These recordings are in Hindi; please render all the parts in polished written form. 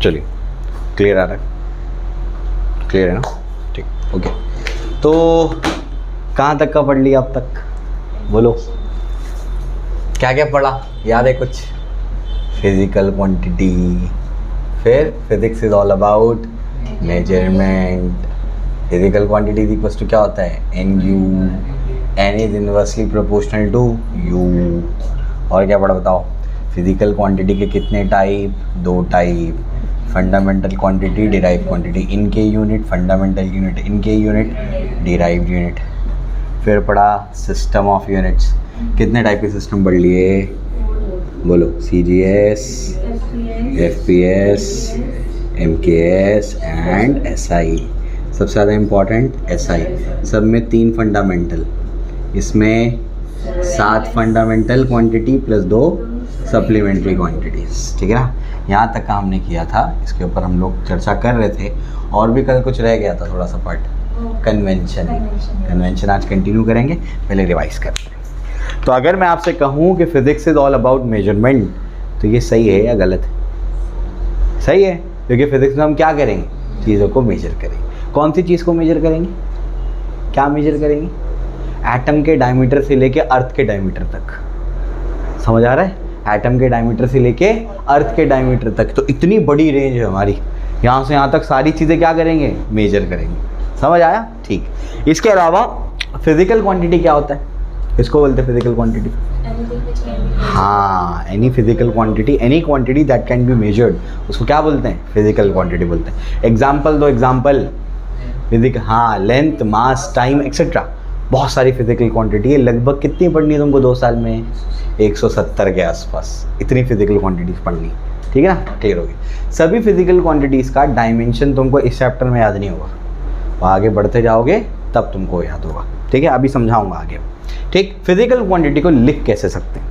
चलिए क्लियर आ रहा है, क्लियर है ना, ठीक, ओके। तो कहाँ तक का पढ़ लिया अब तक, बोलो क्या क्या पढ़ा, याद है कुछ? फिजिकल क्वांटिटी, फिर physics is all about measurement. Physical quantity equals to क्या होता है, N U, N is inversely proportional to U. और क्या पढ़ा बताओ? फिजिकल क्वांटिटी के कितने type, 2 type, fundamental quantity, derive quantity, इनके यूनिट फंडामेंटल यूनिट, इनके यूनिट डिराइव्ड यूनिट। फिर पढ़ा सिस्टम ऑफ यूनिट्स, कितने टाइप के सिस्टम पढ़ लिए, बोलो? C G S, F P S, M K S and S I. सबसे ज़्यादा इम्पॉर्टेंट एस आई, सब में 3 फंडामेंटल, इसमें 7 fundamental quantity plus 2 supplementary quantities, ठीक है ना। यहाँ तक का हमने किया था, इसके ऊपर हम लोग चर्चा कर रहे थे, और भी कल कुछ रह गया था थोड़ा सा पार्ट, कन्वेंशन आज कंटिन्यू करेंगे, पहले रिवाइज करते हैं। तो अगर मैं आपसे कहूँ कि physics is all about measurement, तो ये सही है या गलत है? सही है, क्योंकि फिजिक्स में हम क्या करेंगे, चीज़ों को मेजर करेंगे। कौन सी चीज़ को मेजर करेंगे, क्या मेजर करेंगे? एटम के डायमीटर से लेके अर्थ के डायमीटर तक, समझ आ रहा है? एटम के डायमीटर से लेके अर्थ के डायमीटर तक, तो इतनी बड़ी रेंज है हमारी, यहाँ से यहाँ तक सारी चीज़ें क्या करेंगे, मेजर करेंगे। समझ आया? ठीक। इसके अलावा फिजिकल क्वांटिटी क्या होता है, इसको बोलते हैं फिजिकल क्वांटिटी। हाँ, any physical quantity, any quantity that can be measured, उसको क्या बोलते हैं, फिजिकल क्वांटिटी बोलते हैं। एग्जाम्पल दो, एग्जाम्पल फिजिक, हाँ, लेंथ, मास, टाइम एक्सेट्रा, बहुत सारी फिजिकल क्वांटिटी है। लगभग कितनी पढ़नी है तुमको 2 साल में? 170 के आसपास, इतनी फिजिकल क्वांटिटीज पढ़नी, ठीक है ना, क्लियर होगी। सभी फिजिकल क्वांटिटीज़ का डायमेंशन तुमको इस चैप्टर में याद नहीं होगा, वहाँ आगे बढ़ते जाओगे तब तुमको याद होगा, ठीक है। अभी समझाऊंगा आगे, ठीक। फिजिकल क्वांटिटी को लिख कैसे सकते हैं?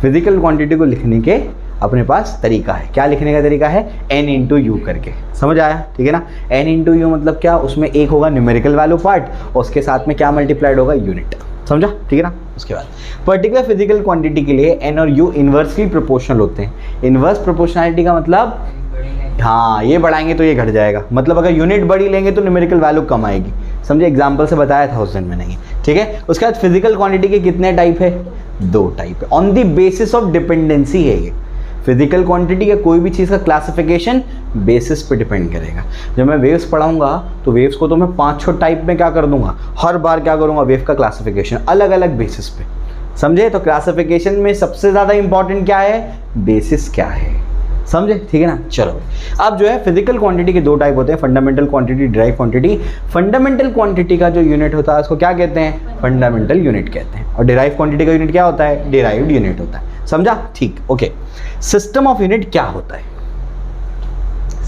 फिजिकल क्वांटिटी को लिखने के अपने पास तरीका है। क्या लिखने का तरीका है? n इंटू यू करके, समझ आया, ठीक है ना। n इंटू यू मतलब क्या, उसमें एक होगा न्यूमेरिकल वैल्यू पार्ट, और उसके साथ में क्या मल्टीप्लाइड होगा, यूनिट, समझा, ठीक है ना। उसके बाद पर्टिकुलर फिजिकल क्वांटिटी के लिए n और u इन्वर्सली प्रोपोर्शनल होते हैं। इन्वर्स प्रोपोर्शनलिटी का मतलब, हाँ, ये बढ़ाएंगे तो ये घट जाएगा, मतलब अगर यूनिट बड़ी लेंगे तो न्यूमेरिकल वैल्यू कम आएगी, समझे। एग्जाम्पल से बताया था उस दिन में, नहीं, ठीक है। उसके बाद फिजिकल क्वांटिटी के कितने टाइप है, 2 टाइप है। On the basis of dependency है ये। फिजिकल क्वांटिटी का कोई भी चीज़ का क्लासिफिकेशन बेसिस पे डिपेंड करेगा। जब मैं वेव्स पढ़ाऊंगा तो वेव्स को तो मैं 5-6 टाइप में क्या कर दूंगा, हर बार क्या करूंगा, वेव का क्लासिफिकेशन अलग अलग बेसिस पे, समझे। तो क्लासिफिकेशन में सबसे ज़्यादा इंपॉर्टेंट क्या है, बेसिस क्या है, समझे, ठीक है ना। चलो, अब जो है फिजिकल क्वांटिटी के 2 टाइप होते हैं, fundamental quantity, derive quantity. Fundamental quantity का जो यूनिट होता है उसको क्या कहते हैं, फंडामेंटल यूनिट कहते हैं, और डिराइव क्वांटिटी का यूनिट क्या होता है, डिराइव्ड यूनिट होता है, समझा, ठीक, ओके। सिस्टम ऑफ यूनिट क्या होता है,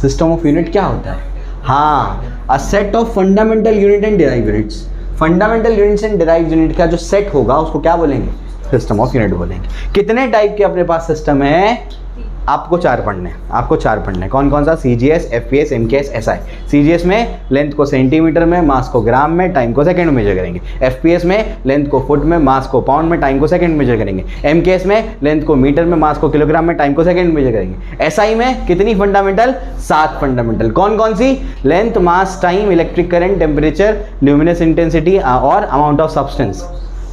सिस्टम ऑफ यूनिट क्या होता है, हाँ, a set of fundamental unit and derive units. Fundamental units and derive unit का जो सेट होगा उसको क्या बोलेंगे, सिस्टम ऑफ यूनिट बोलेंगे। कितने टाइप के अपने पास सिस्टम है, आपको 4 पढ़ने हैं, आपको 4 पढ़ने हैं। कौन कौन सा, C G S, F P S, M K S, S I. C G S में लेंथ को सेंटीमीटर में, मास को ग्राम में, टाइम को सेकंड में मेजर करेंगे। एफ पी एस में लेंथ को फुट में, मास को पाउंड में, टाइम को सेकंड में मेजर करेंगे। एम के एस में लेंथ को मीटर में, मास को किलोग्राम में, टाइम को सेकंड में मेजर करेंगे। एस आई में कितनी फंडामेंटल, 7 फंडामेंटल। कौन कौन सी, length, mass, time, electric current, temperature, luminous intensity और अमाउंट ऑफ सब्सटेंस,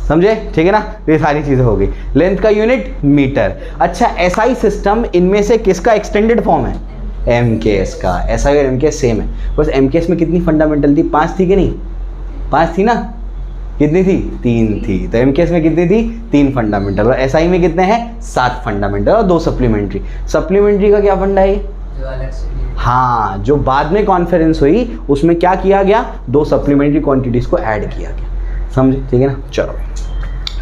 समझे, ठीक है ना। तो ये सारी चीजें हो गई। लेंथ का यूनिट मीटर। अच्छा, एसआई सिस्टम इनमें से किसका एक्सटेंडेड फॉर्म है, एमकेएस का। एसआई और एमकेएस सेम है, बस एमकेएस में कितनी फंडामेंटल थी, 5 थी कि नहीं, 5 थी ना, कितनी थी, 3 थी। तो एमकेएस में कितनी थी, 3 फंडामेंटल, और एसआई में कितने हैं, 7 फंडामेंटल और 2 सप्लीमेंटरी। सप्लीमेंटरी का क्या फंडा है, हाँ, जो बाद में कॉन्फ्रेंस हुई उसमें क्या किया गया, 2 सप्लीमेंट्री क्वांटिटीज को ऐड किया गया, समझे, ठीक है ना। चलो,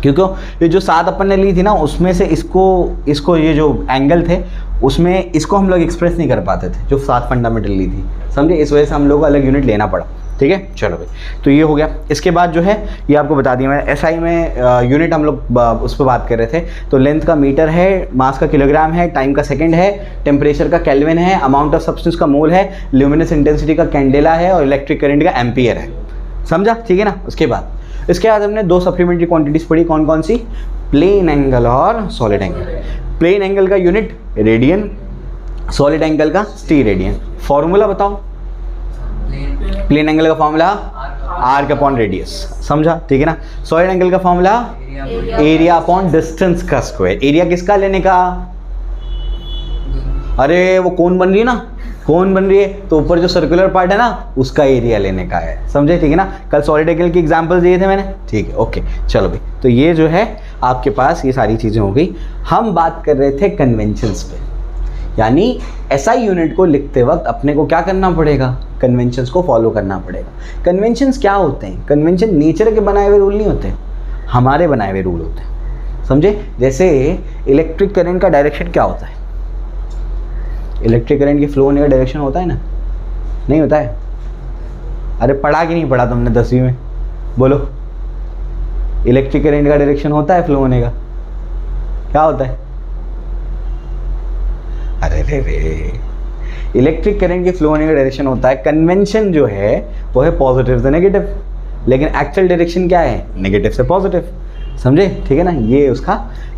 क्योंकि ये जो 7 अपन ने ली थी ना, उसमें से इसको ये जो एंगल थे उसमें इसको हम लोग एक्सप्रेस नहीं कर पाते थे, जो 7 फंडामेंटल ली थी, समझे। इस वजह से हम लोग को अलग यूनिट लेना पड़ा, ठीक है। चलो भाई, तो ये हो गया। इसके बाद जो है ये आपको बता दिया मैंने। एसआई में यूनिट हम लोग उस पर बात कर रहे थे, तो लेंथ का मीटर है, मास का किलोग्राम है, टाइम का सेकंड है, टेम्परेचर का केल्विन है, अमाउंट ऑफ सब्सटेंस का मोल है, ल्यूमिनस इंटेंसिटी का कैंडेला है, और इलेक्ट्रिक करंट का एम्पियर है, समझा, ठीक है ना। इसके बाद हमने 2 सप्लीमेंट्री क्वांटिटीज पढ़ी, कौन कौन सी, प्लेन एंगल और सॉलिड एंगल। प्लेन एंगल का यूनिट रेडियन, सॉलिड एंगल का स्टीरेडियन। फॉर्मूला बताओ, प्लेन एंगल का फॉर्मूला आर्क अपॉन रेडियस, समझा, ठीक है ना। सॉलिड एंगल का फॉर्मूला एरिया अपॉन डिस्टेंस का स्क्वायर। एरिया किसका लेने का, अरे वो कोन बन रही है ना, कोन बन रही है तो ऊपर जो सर्कुलर पार्ट है ना उसका एरिया लेने का है, समझे, ठीक है ना। कल सॉलिड एंगल की एग्जांपल दिए थे मैंने, ठीक है, ओके। चलो भाई, तो ये जो है आपके पास ये सारी चीज़ें हो गई। हम बात कर रहे थे कन्वेंशंस पे, यानी एसआई यूनिट को लिखते वक्त अपने को क्या करना पड़ेगा, कन्वेंशंस को फॉलो करना पड़ेगा। कन्वेंशंस क्या होते हैं, कन्वेंशन नेचर के बनाए हुए रूल नहीं होते, हमारे बनाए हुए रूल होते हैं, समझे। जैसे इलेक्ट्रिक करंट का डायरेक्शन क्या होता है, इलेक्ट्रिक करंट की फ्लो होने का डायरेक्शन होता है ना, नहीं होता है। अरे पढ़ा कि नहीं पढ़ा तुमने 10वीं में, बोलो। इलेक्ट्रिक करंट का डायरेक्शन होता है फ्लो होने का, क्या होता है, अरे रे रे, इलेक्ट्रिक करंट की फ्लो होने का डायरेक्शन होता है, कन्वेंशन जो है वो है पॉजिटिव से नेगेटिव, लेकिन एक्चुअल डायरेक्शन क्या है, नेगेटिव से पॉजिटिव, समझे, ठीक है ना। ये उसका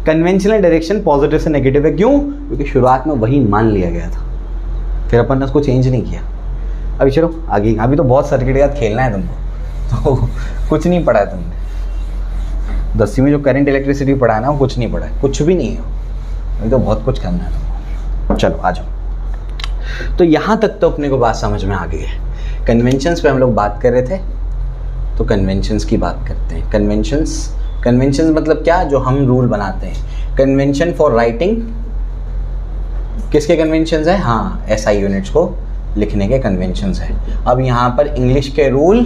कन्वेंशनल डायरेक्शन पॉजिटिव से नेगेटिव है, क्यों, क्योंकि शुरुआत में वही मान लिया गया था, फिर अपन ने उसको चेंज नहीं किया। अभी चलो आगे, अभी तो बहुत सर्किट के साथ खेलना है तुमको, तो कुछ नहीं पढ़ा है तुमने 10वीं में जो करंट इलेक्ट्रिसिटी पढ़ा है ना, वो कुछ नहीं पढ़ा है, कुछ भी नहीं है, अभी तो बहुत कुछ करना है तुमको। चलो आ जाओ। तो यहाँ तक तो अपने को बात समझ में आ गई है। कन्वेंशंस पे हम लोग बात कर रहे थे, तो कन्वेंशंस की बात करते हैं। कन्वेंशंस मतलब क्या, जो हम रूल बनाते हैं। कन्वेंशन फॉर राइटिंग किसके कन्वेंशंस है, हाँ, एसआई यूनिट्स को लिखने के कन्वेंशंस है। अब यहाँ पर इंग्लिश के रूल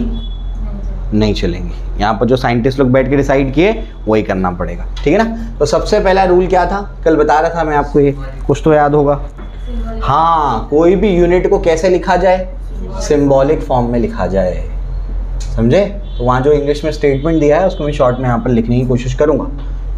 नहीं चलेंगे, यहाँ पर जो साइंटिस्ट लोग बैठ के डिसाइड किए वही करना पड़ेगा, ठीक है ना। तो सबसे पहला रूल क्या था, कल बता रहा था मैं आपको, ये कुछ तो याद होगा, हाँ, कोई भी यूनिट को कैसे लिखा जाए, सिंबॉलिक फॉर्म में लिखा जाए, समझे। तो वहाँ जो इंग्लिश में स्टेटमेंट दिया है उसको मैं शॉर्ट में यहाँ पर लिखने की कोशिश करूँगा,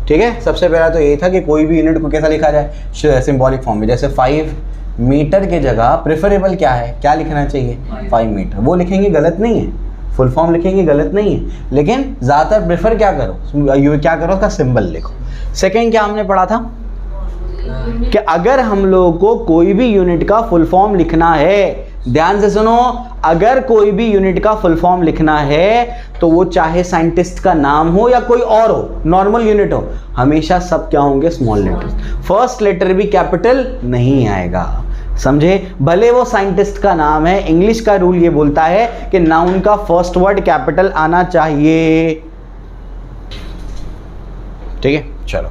ठीक है। सबसे पहला तो यही था कि कोई भी यूनिट को कैसा लिखा जाए, सिंबॉलिक फॉर्म में। जैसे 5 मीटर के जगह प्रेफरेबल क्या है, क्या लिखना चाहिए, 5 मीटर, वो लिखेंगे गलत नहीं है, फुल फॉर्म लिखेंगे गलत नहीं है, लेकिन ज़्यादातर प्रेफर क्या करो, क्या करो, उसका सिंबल लिखो। सेकेंड क्या हमने पढ़ा था कि अगर हम लोगों को कोई भी यूनिट का फुल फॉर्म लिखना है, ध्यान से सुनो, अगर कोई भी यूनिट का फुल फॉर्म लिखना है तो वो चाहे साइंटिस्ट का नाम हो या कोई और हो, नॉर्मल यूनिट हो, हमेशा सब क्या होंगे, स्मॉल लेटर्स। फर्स्ट लेटर भी कैपिटल नहीं आएगा, समझे। भले वो साइंटिस्ट का नाम है, इंग्लिश का रूल ये बोलता है कि नाउन का फर्स्ट वर्ड कैपिटल आना चाहिए, ठीक है। चलो,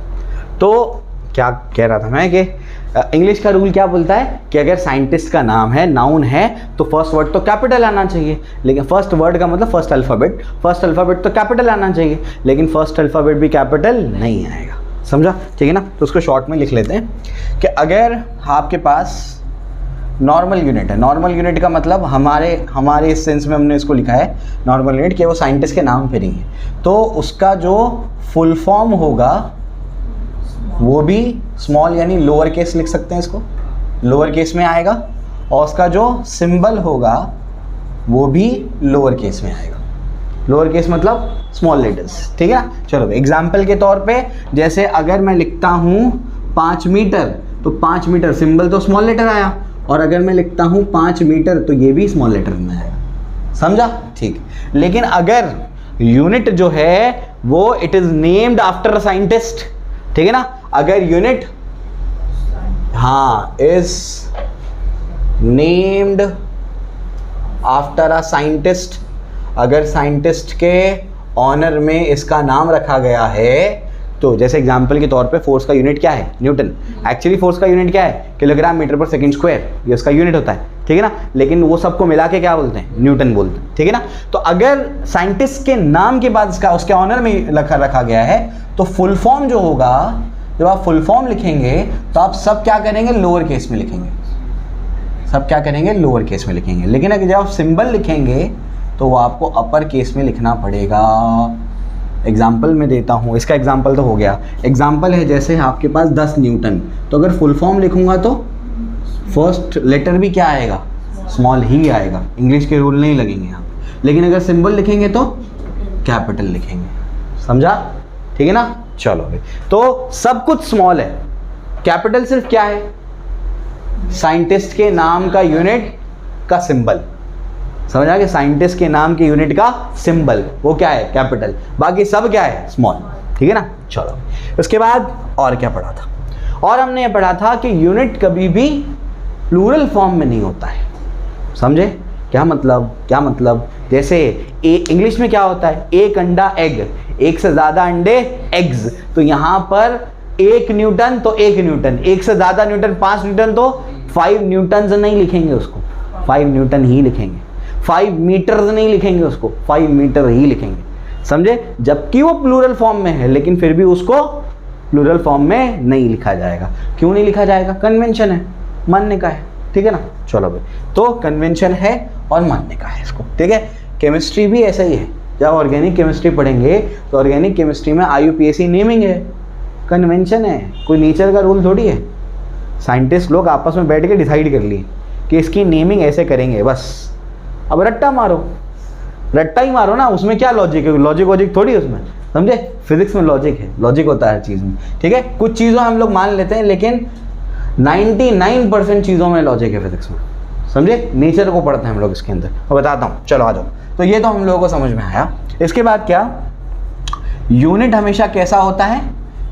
तो क्या कह रहा था मैं कि इंग्लिश का रूल क्या बोलता है कि अगर साइंटिस्ट का नाम है, नाउन है, तो फर्स्ट वर्ड तो कैपिटल आना चाहिए, लेकिन फर्स्ट वर्ड का मतलब फर्स्ट अल्फ़ाबेट तो कैपिटल आना चाहिए, लेकिन फर्स्ट अल्फ़ाबेट भी कैपिटल नहीं आएगा, समझा, ठीक है ना। तो उसको शॉर्ट में लिख लेते हैं कि अगर आपके पास नॉर्मल यूनिट है, नॉर्मल यूनिट का मतलब हमारे इस सेंस में हमने इसको लिखा है नॉर्मल यूनिट कि वो साइंटिस्ट के नाम पे नहीं है, तो उसका जो फुल फॉर्म होगा वो भी स्मॉल यानी लोअर केस लिख सकते हैं, इसको लोअर केस में आएगा, और उसका जो सिंबल होगा वो भी लोअर केस में आएगा। लोअर केस मतलब स्मॉल लेटर्स, ठीक है ना। चलो एग्जाम्पल के तौर पे, जैसे अगर मैं लिखता हूँ 5 मीटर, तो 5 मीटर सिंबल तो स्मॉल लेटर आया, और अगर मैं लिखता हूँ 5 मीटर तो ये भी स्मॉल लेटर में आएगा, समझा, ठीक। लेकिन अगर यूनिट जो है वो it is named after a scientist, ठीक है ना, अगर यूनिट हाँ is named after a scientist, अगर साइंटिस्ट के ऑनर में इसका नाम रखा गया है, तो जैसे एग्जांपल के तौर पे फोर्स का यूनिट क्या है, न्यूटन। एक्चुअली फोर्स का यूनिट क्या है, किलोग्राम मीटर पर सेकंड स्क्वायर, ये उसका यूनिट होता है, ठीक है ना, लेकिन वो सबको मिला के क्या बोलते हैं, न्यूटन बोलते हैं, ठीक है ना। तो अगर साइंटिस्ट के नाम के बाद इसका उसके ऑनर में रखा गया है, तो फुल फॉर्म जो होगा, जब आप फुल फॉर्म लिखेंगे तो आप सब क्या करेंगे, लोअर केस में लिखेंगे, सब क्या करेंगे, लोअर केस में लिखेंगे। लेकिन अगर जब आप सिंबल लिखेंगे तो वो आपको अपर केस में लिखना पड़ेगा। एग्जाम्पल मैं देता हूँ, इसका एग्जाम्पल तो हो गया। एग्जाम्पल है जैसे आपके पास 10 न्यूटन, तो अगर फुल फॉर्म लिखूंगा तो फर्स्ट लेटर भी क्या आएगा, स्मॉल ही आएगा, इंग्लिश के रूल नहीं लगेंगे यहाँ। लेकिन अगर सिंबल लिखेंगे तो कैपिटल लिखेंगे, समझा, ठीक है ना। चलो भाई, तो सब कुछ स्मॉल है, कैपिटल सिर्फ क्या है, साइंटिस्ट के नाम का यूनिट का सिंबल, समझ आ गया? साइंटिस्ट के नाम के यूनिट का सिंबल वो क्या है? कैपिटल, बाकी सब क्या है? स्मॉल, ठीक है ना? चलो उसके बाद और क्या पढ़ा था? और हमने ये पढ़ा था कि यूनिट कभी भी प्लूरल फॉर्म में नहीं होता है, समझे? क्या मतलब? क्या मतलब? जैसे इंग्लिश में क्या होता है? एक अंडा एग, एक से ज़्यादा अंडे एग्स, तो यहाँ पर 1 न्यूटन तो 1 न्यूटन, एक से ज़्यादा न्यूटन 5 न्यूटन तो 5 न्यूटन नहीं लिखेंगे उसको, 5 न्यूटन ही लिखेंगे। 5 मीटर नहीं लिखेंगे उसको, 5 मीटर ही लिखेंगे, समझे? जबकि वो प्लूरल फॉर्म में है, लेकिन फिर भी उसको प्लूरल फॉर्म में नहीं लिखा जाएगा। क्यों नहीं लिखा जाएगा? कन्वेंशन है, मानने का है, ठीक है ना? चलो भाई, तो कन्वेंशन है और मानने का है इसको, ठीक है? केमिस्ट्री भी ऐसा ही है, जब ऑर्गेनिक केमिस्ट्री पढ़ेंगे तो ऑर्गेनिक केमिस्ट्री में IUPAC नेमिंग है, कन्वेंशन है, कोई नेचर का रूल थोड़ी है। साइंटिस्ट लोग आपस में बैठ के डिसाइड कर लिए कि इसकी नेमिंग ऐसे करेंगे, बस। अब रट्टा मारो, रट्टा ही मारो ना, उसमें क्या लॉजिक है? लॉजिक वॉजिक थोड़ी उसमें, समझे? फिजिक्स में लॉजिक है, लॉजिक होता है हर चीज़ में, ठीक है? कुछ चीज़ों हम लोग मान लेते हैं, लेकिन 99% चीज़ों में लॉजिक है फिजिक्स में, समझे? नेचर को पढ़ते हैं हम लोग इसके अंदर, मैं बताता हूँ, चलो आ जाओ। तो ये तो हम लोगों को समझ में आया। इसके बाद क्या? यूनिट हमेशा कैसा होता है?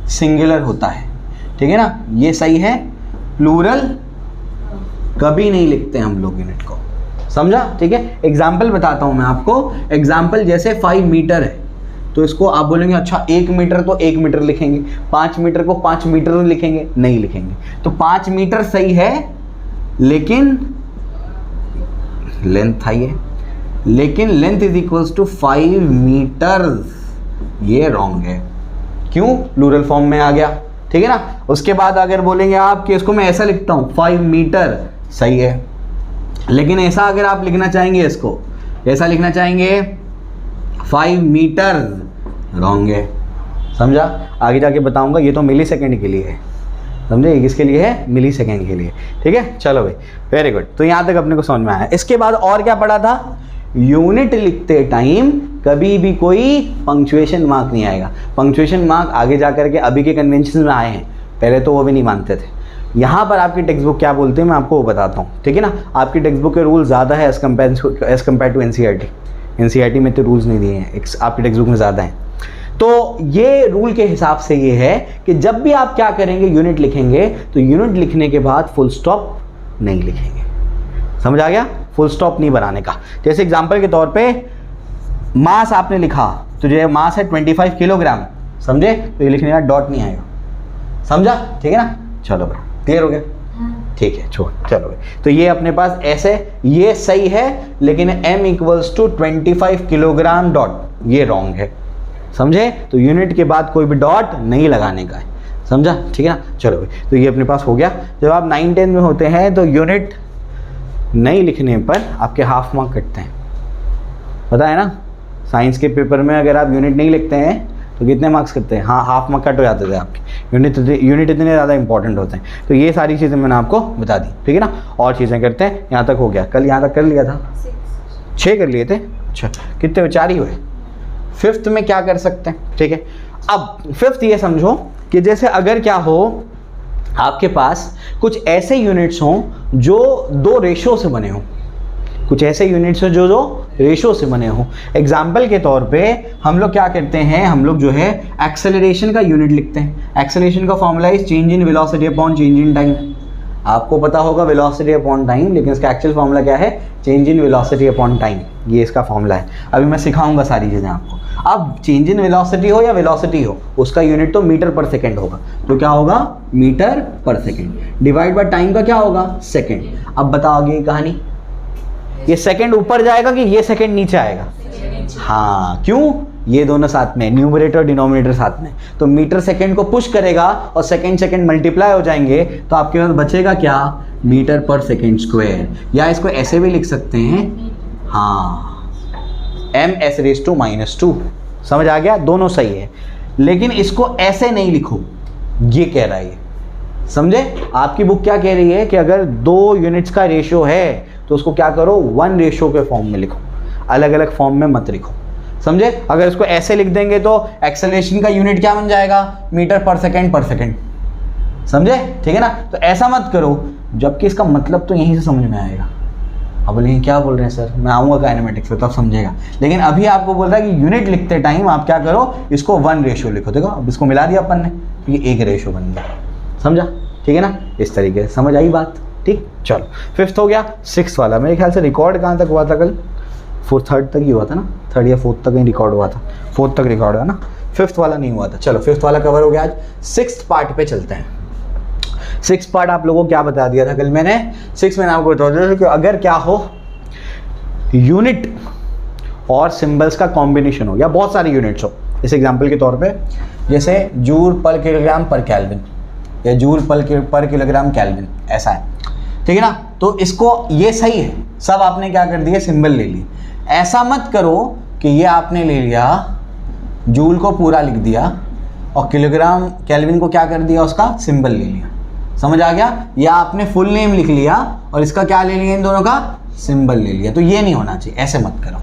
सिंगुलर होता है, ठीक है ना? ये सही है। प्लूरल कभी नहीं लिखते हम लोग यूनिट को, समझा? ठीक है, एग्जाम्पल बताता हूँ मैं आपको। एग्जाम्पल जैसे 5 मीटर है, तो इसको आप बोलेंगे अच्छा 1 मीटर तो 1 मीटर लिखेंगे, 5 मीटर को 5 मीटर लिखेंगे, नहीं लिखेंगे। तो 5 मीटर सही है, लेकिन लेंथ था ये, लेकिन length is equals to 5 metre, ये रॉन्ग है। क्यों? प्लूरल फॉर्म में आ गया, ठीक है ना? उसके बाद अगर बोलेंगे आप कि इसको मैं ऐसा लिखता हूँ 5 मीटर, सही है, लेकिन ऐसा अगर आप लिखना चाहेंगे, इसको ऐसा लिखना चाहेंगे 5 मीटर, रॉन्ग है, समझा? आगे जाके बताऊंगा, ये तो मिली सेकेंड के लिए है, समझे? किसके लिए है? मिली सेकेंड के लिए, ठीक है? चलो भाई, वेरी गुड। तो यहाँ तक अपने को समझ में आया। इसके बाद और क्या पढ़ा था? यूनिट लिखते टाइम कभी भी कोई पंक्चुएशन मार्क नहीं आएगा। पंक्चुएशन मार्क आगे जा करके अभी के कन्वेंशन में आए हैं, पहले तो वो भी नहीं मानते थे। यहाँ पर आपकी टेक्स्ट बुक क्या बोलते हैं मैं आपको वो बताता हूँ, ठीक है ना? आपकी टेक्स्ट बुक के रूल ज़्यादा है as compare to NCERT। NCERT में तो रूल्स नहीं दिए हैं, आपकी टेक्स्ट बुक में ज़्यादा हैं। तो ये रूल के हिसाब से ये है कि जब भी आप क्या करेंगे, यूनिट लिखेंगे, तो यूनिट लिखने के बाद फुल स्टॉप नहीं लिखेंगे, समझ आ गया? फुल स्टॉप नहीं बनाने का। जैसे एग्जांपल के तौर पे मास आपने लिखा, तो जो मास है 25 किलोग्राम, समझे? तो ये लिखने का डॉट नहीं आएगा, समझा? ठीक है ना? चलो भाई, क्लियर हो गया? ठीक है, छोड़, चलो भाई। तो ये अपने पास ऐसे, ये सही है, लेकिन m equals to 25 kilogram dot, ये रॉन्ग है, समझे? तो यूनिट के बाद कोई भी डॉट नहीं लगाने का है, समझा? ठीक है ना? चलो भाई, तो ये अपने पास हो गया। जब आप 9-10 में होते हैं तो यूनिट नहीं लिखने पर आपके हाफ मार्क कटते हैं, पता है ना? साइंस के पेपर में अगर आप यूनिट नहीं लिखते हैं तो कितने मार्क्स कटते हैं? हाँ, हाफ मार्क कट हो जाते थे आपके। यूनिट इतने ज़्यादा इंपॉर्टेंट होते हैं। तो ये सारी चीज़ें मैंने आपको बता दी, ठीक है ना? और चीज़ें करते हैं। यहाँ तक हो गया, कल यहाँ तक कर लिया था, 6 कर लिए थे। अच्छा, कितने? 4 ही हुए। 5th में क्या कर सकते हैं? ठीक है, अब 5th ये समझो कि जैसे अगर क्या हो, आपके पास कुछ ऐसे यूनिट्स हों जो 2 रेशो से बने हों, कुछ ऐसे यूनिट्स हैं जो रेशो से बने हों। एग्जाम्पल के तौर पे हम लोग क्या करते हैं, हम लोग जो है एक्सेलरेशन का यूनिट लिखते हैं। एक्सेलरेशन का formula is change in velocity upon change in time. आपको पता होगा वेलोसिटी अपॉन टाइम, लेकिन इसका एक्चुअल फॉर्मूला क्या है? Change in velocity upon time, ये इसका फॉर्मूला है। अभी मैं सिखाऊंगा सारी चीज़ें आपको। अब चेंज इन वेलोसिटी हो या वेलोसिटी हो, उसका यूनिट तो मीटर पर सेकेंड होगा। तो क्या होगा? Metre per second divide by time का क्या होगा? सेकेंड। अब बताओ आगे कहानी, ये सेकेंड ऊपर जाएगा कि ये सेकेंड नीचे आएगा? हाँ, क्यों? ये दोनों साथ में, न्यूमरेटर और डिनोमिनेटर साथ में, तो मीटर सेकेंड को पुश करेगा और सेकेंड मल्टीप्लाई हो जाएंगे, तो आपके पास बचेगा क्या? Metre per second square. या इसको ऐसे भी लिख सकते हैं, हाँ, m(s)-2। समझ आ गया? दोनों सही है, लेकिन इसको ऐसे नहीं लिखो, ये कह रहा है, समझे? आपकी बुक क्या कह रही है कि अगर 2 यूनिट्स का रेशियो है तो उसको क्या करो? 1 रेशियो के फॉर्म में लिखो, अलग अलग फॉर्म में मत लिखो, समझे? अगर इसको ऐसे लिख देंगे तो एक्सेलरेशन का यूनिट क्या बन जाएगा? मीटर पर सेकेंड, समझे, ठीक है ना। तो ऐसा मत करो, जबकि इसका मतलब तो यहीं से समझ में आएगा। अब बोलेंगे क्या बोल रहे हैं सर, मैं आऊँगा काइनेमेटिक्स पे तब समझेगा, लेकिन अभी आपको बोल रहा है कि यूनिट लिखते टाइम आप क्या करो, इसको 1 रेशियो लिखो। देखो अब इसको मिला दिया अपन ने तो ये 1 रेशियो बन गया, समझा, ठीक है ना। इस तरीके से समझ आई बात, ठीक। चलो 5th हो गया। 6th वाला मेरे ख्याल से रिकॉर्ड कहाँ तक हुआ था कल, 3rd तक ही हुआ था ना, 3rd या 4th तक ही रिकॉर्ड हुआ था, 4th तक रिकॉर्ड हुआ ना, 5th वाला नहीं हुआ था। चलो 5th वाला कवर हो गया। आज 6th पार्ट पे चलते हैं। 6th पार्ट आप लोगों को क्या बता दिया था कल मैंने, 6 में आपको बता दिया था कि अगर क्या हो, यूनिट और सिंबल्स का कॉम्बिनेशन हो या बहुत सारे यूनिट्स हो, इस एग्जांपल के तौर पे जैसे जूल पर किलोग्राम पर केल्विन या जूल पर किलोग्राम केल्विन, ऐसा है, ठीक है ना। तो इसको ये सही है, सब आपने क्या कर दिया, सिंबल ले ली। ऐसा मत करो कि ये आपने ले लिया जूल को पूरा लिख दिया और किलोग्राम केल्विन को क्या कर दिया, उसका सिंबल ले लिया, समझ आ गया। या आपने फुल नेम लिख लिया और इसका क्या ले लिया, इन दोनों का सिंबल ले लिया। तो ये नहीं होना चाहिए, ऐसे मत करो,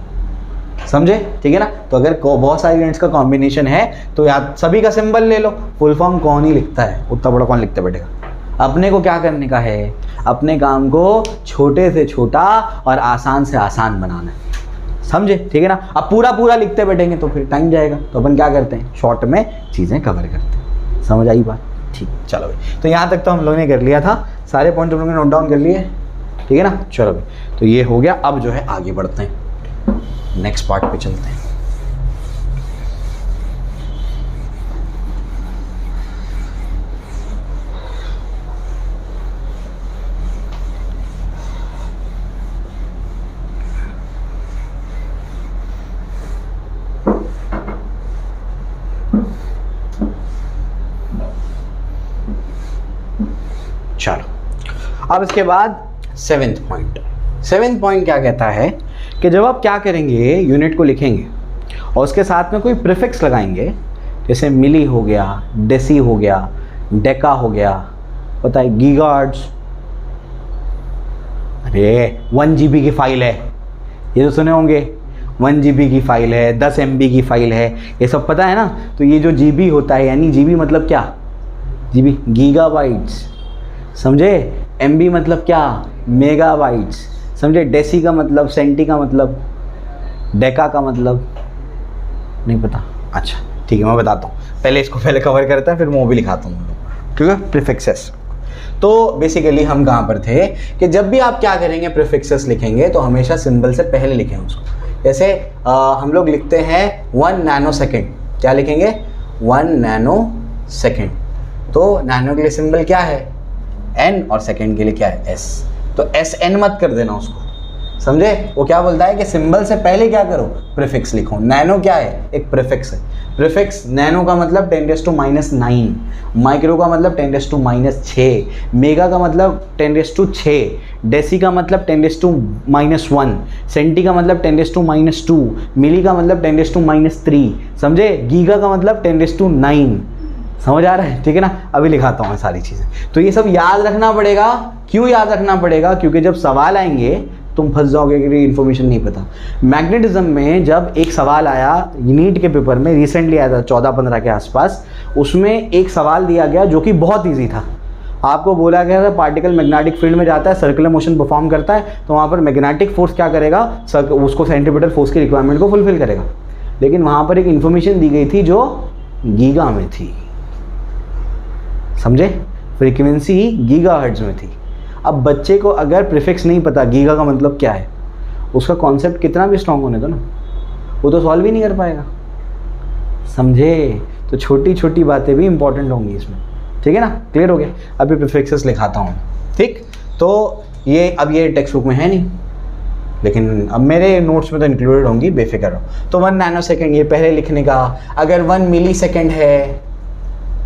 समझे, ठीक है ना। तो अगर बहुत सारे यूनिट्स का कॉम्बिनेशन है तो यार सभी का सिंबल ले लो। फुल फॉर्म कौन ही लिखता है, उतना बड़ा कौन लिखता बैठेगा। अपने को क्या करने का है, अपने काम को छोटे से छोटा और आसान से आसान बनाना है, समझे, ठीक है ना। अब पूरा लिखते बैठेंगे तो फिर टाइम जाएगा, तो अपन क्या करते हैं, शॉर्ट में चीज़ें कवर करते हैं, समझ आई बात, ठीक। चलो भाई, तो यहाँ तक तो हम लोगों ने कर लिया था, सारे पॉइंट हम लोगों ने नोट डाउन कर लिए, ठीक है ना। चलो भाई, तो ये हो गया। अब जो है आगे बढ़ते हैं, नेक्स्ट पार्ट पे चलते हैं। चलो अब इसके बाद 7th पॉइंट। 7th पॉइंट क्या कहता है कि जब आप क्या करेंगे, यूनिट को लिखेंगे और उसके साथ में कोई प्रीफिक्स लगाएंगे, जैसे मिली हो गया, डेसी हो गया, डेका हो गया, पता है गीगाहर्ट्ज़, अरे 1 GB की फाइल है, ये तो सुने होंगे, 1 GB की फाइल है, 10 MB की फाइल है, ये सब पता है ना। तो ये जो GB होता है, यानी GB मतलब क्या, GB गीगाबाइट्स, समझे। MB मतलब क्या, मेगाबाइट्स, समझे। डेसी का मतलब, सेंटी का मतलब, डेका का मतलब नहीं पता, अच्छा ठीक है मैं बताता हूँ, पहले इसको कवर करता है फिर मैं वो भी लिखाता हूँ, ठीक है। प्रीफिक्सेस, तो बेसिकली हम कहाँ पर थे कि जब भी आप क्या करेंगे, प्रीफिक्सेस लिखेंगे तो हमेशा सिंबल से पहले लिखें उसको। जैसे हम लोग लिखते हैं 1 नैनो सेकेंड, क्या लिखेंगे, 1 नैनो सेकेंड। तो नैनो के लिए सिंबल क्या है, N, और सेकेंड के लिए क्या है, S। तो SN मत कर देना उसको, समझे। वो क्या बोलता है कि सिंबल से पहले क्या करो, प्रीफिक्स लिखो। नैनो क्या है, एक प्रीफिक्स है। प्रीफिक्स नैनो का मतलब 10⁻⁹, माइक्रो का मतलब 10⁻⁶, मेगा का मतलब 10⁻⁶, डेसी का मतलब 10⁻⁻1, सेंटी का मतलब 10⁻⁻2, मिली का मतलब 10⁻⁻3, समझे। गीगा का मतलब 10⁻⁹, समझ आ रहा है, ठीक है ना। अभी लिखाता हूँ मैं सारी चीज़ें। तो ये सब याद रखना पड़ेगा। क्यों याद रखना पड़ेगा, क्योंकि जब सवाल आएंगे तुम फंस जाओगे कि इन्फॉर्मेशन नहीं पता। मैग्नेटिज्म में जब एक सवाल आया नीट के पेपर में, रिसेंटली आया था 14-15 के आसपास, उसमें एक सवाल दिया गया जो कि बहुत ईजी था। आपको बोला गया था पार्टिकल मैग्नेटिक फील्ड में जाता है, सर्कुलर मोशन परफॉर्म करता है, तो वहाँ पर मैग्नेटिक फोर्स क्या करेगा, उसको सेंट्रीपिटल फोर्स की रिक्वायरमेंट को फुलफिल करेगा। लेकिन वहाँ पर एक इन्फॉर्मेशन दी गई थी जो गीगा में थी, समझे। फ्रीक्वेंसी ही गीगाहर्ट्ज़ में थी। अब बच्चे को अगर प्रीफिक्स नहीं पता गीगा का मतलब क्या है, उसका कॉन्सेप्ट कितना भी स्ट्रांग होने दो ना, वो तो सॉल्व ही नहीं कर पाएगा, समझे। तो छोटी छोटी बातें भी इंपॉर्टेंट होंगी इसमें, ठीक है ना। क्लियर हो गया। अभी प्रीफिक्सेस लिखाता हूँ, ठीक। तो ये अब ये टेक्स्ट बुक में है नहीं, लेकिन अब मेरे नोट्स में तो इंक्लूडेड होंगी, बेफिक्र रहो। तो 1 नैनो सेकेंड ये पहले लिखने का। अगर 1 मिली सेकेंड है